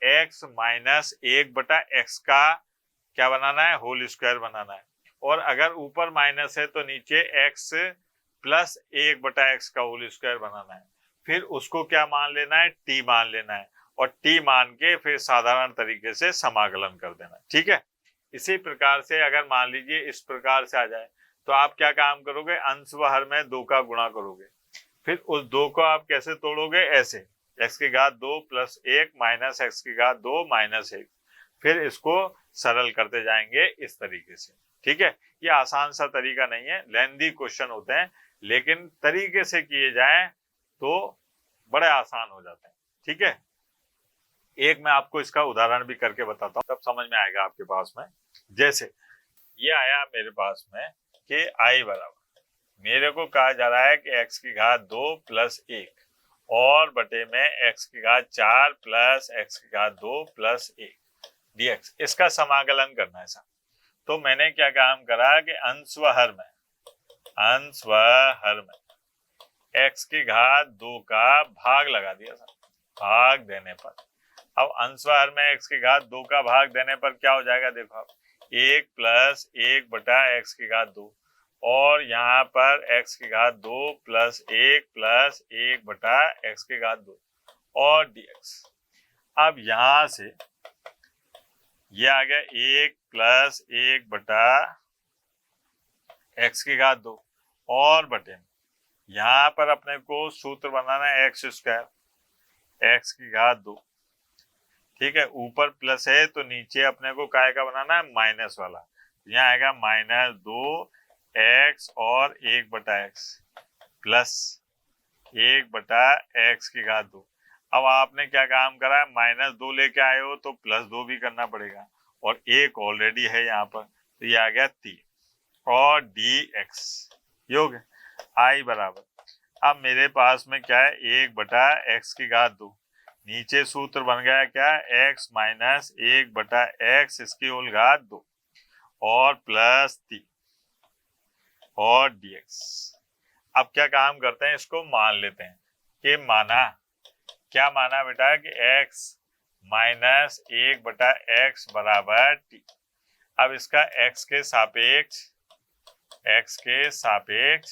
x माइनस 1/x का क्या बनाना है? होल स्क्वायर बनाना है। और अगर ऊपर माइनस है तो नीचे x प्लस 1/x का होल स्क्वायर बनाना है। फिर उसको क्या मान लेना है? t मान लेना है, और t मान के फिर साधारण तरीके से समाकलन कर देना। ठीक है, इसी प्रकार से अगर मान लीजिए इस प्रकार से आ जाए तो आप क्या काम करोगे? अंश व हर में 2 का गुणा करोगे। फिर उस 2 को आप कैसे तोड़ोगे? ऐसे, x की घात 2 प्लस 1 माइनस x की घात 2 माइनस 1। फिर इसको सरल करते जाएंगे इस तरीके से। ठीक है, ये आसान सा तरीका नहीं है, लेंथी क्वेश्चन होते हैं, लेकिन तरीके से किए जाएं तो बड़े आसान हो जाते हैं। ठीक है, एक मैं आपको इसका उदाहरण भी करके बताता हूँ, तब समझ में आएगा आपके पास में। जैसे ये आया मेरे पास में कि i बराबर, मेरे को कहा जा रहा है कि x की घात 2 प्लस 1 और बटे में x की घात 4 प्लस x की घात 2 प्लस 1 dx। इसका समाकलन करना है साहब। तो मैंने क्या काम करा कि अंश व हर में x की घात 2 का भाग लगा दिया साहब। भाग देने पर, अब अंश व हर में x की घात 2 का भाग देने पर क्या हो जाएगा? देखो आप, 1 प्लस 1/x की घात 2 और यहाँ पर x की घात 2 प्लस 1 प्लस 1/x की घात 2 और dx। अब यहाँ से ये आ गया 1 प्लस 1/x की घात 2 और बटे यहाँ पर अपने को सूत्र बनाना है x स्क्वायर, x की घात 2। ठीक है, ऊपर प्लस है तो नीचे अपने को काय का बनाना है? माइनस वाला। यहाँ आएगा -2x और 1/x प्लस 1/x की घात 2। अब आपने क्या काम करा है? -2 लेके आए हो तो +2 भी करना पड़ेगा, और 1 ऑलरेडी है यहाँ पर, तो ये आ गया 3 और dx योग i बराबर। अब मेरे पास में क्या है? 1/x की घात 2, नीचे सूत्र बन गया क्या? x माइनस 1/x इसकी होल घात 2 और प्लस 3 और dx। अब क्या काम करते हैं? इसको मान लेते हैं कि माना, क्या माना बेटा? कि x माइनस 1/x बराबर t। अब इसका x के सापेक्ष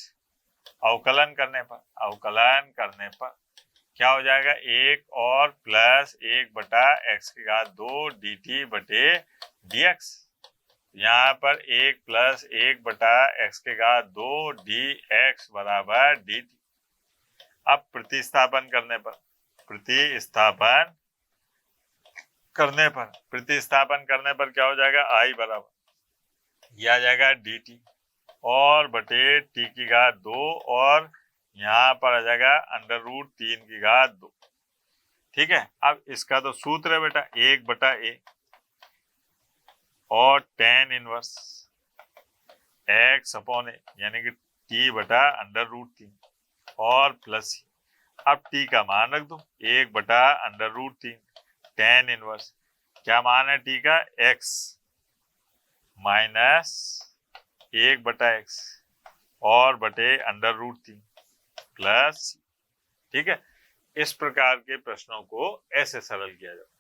अवकलन करने पर क्या हो जाएगा, 1 और प्लस 1/x² dt/dx। यहाँ पर 1 प्लस 1/x² dx बराबर dt। अब प्रतिस्थापन करने पर क्या हो जाएगा, i बराबर यह आ जाएगा dt और बटे t²2 और यहाँ पर आ जाएगा √3²2। ठीक है। अब इसका तो सूत्र है बेटा 1/a और tan इनवर्स x/a यानी कि t/√3 और प्लस। अब t का मान रख दो 1/√3 tan इनवर्स, क्या मान है t का, x माइनस 1/x और बटे √3 प्लस। ठीक है। इस प्रकार के प्रश्नों को ऐसे सरल किया जाता है।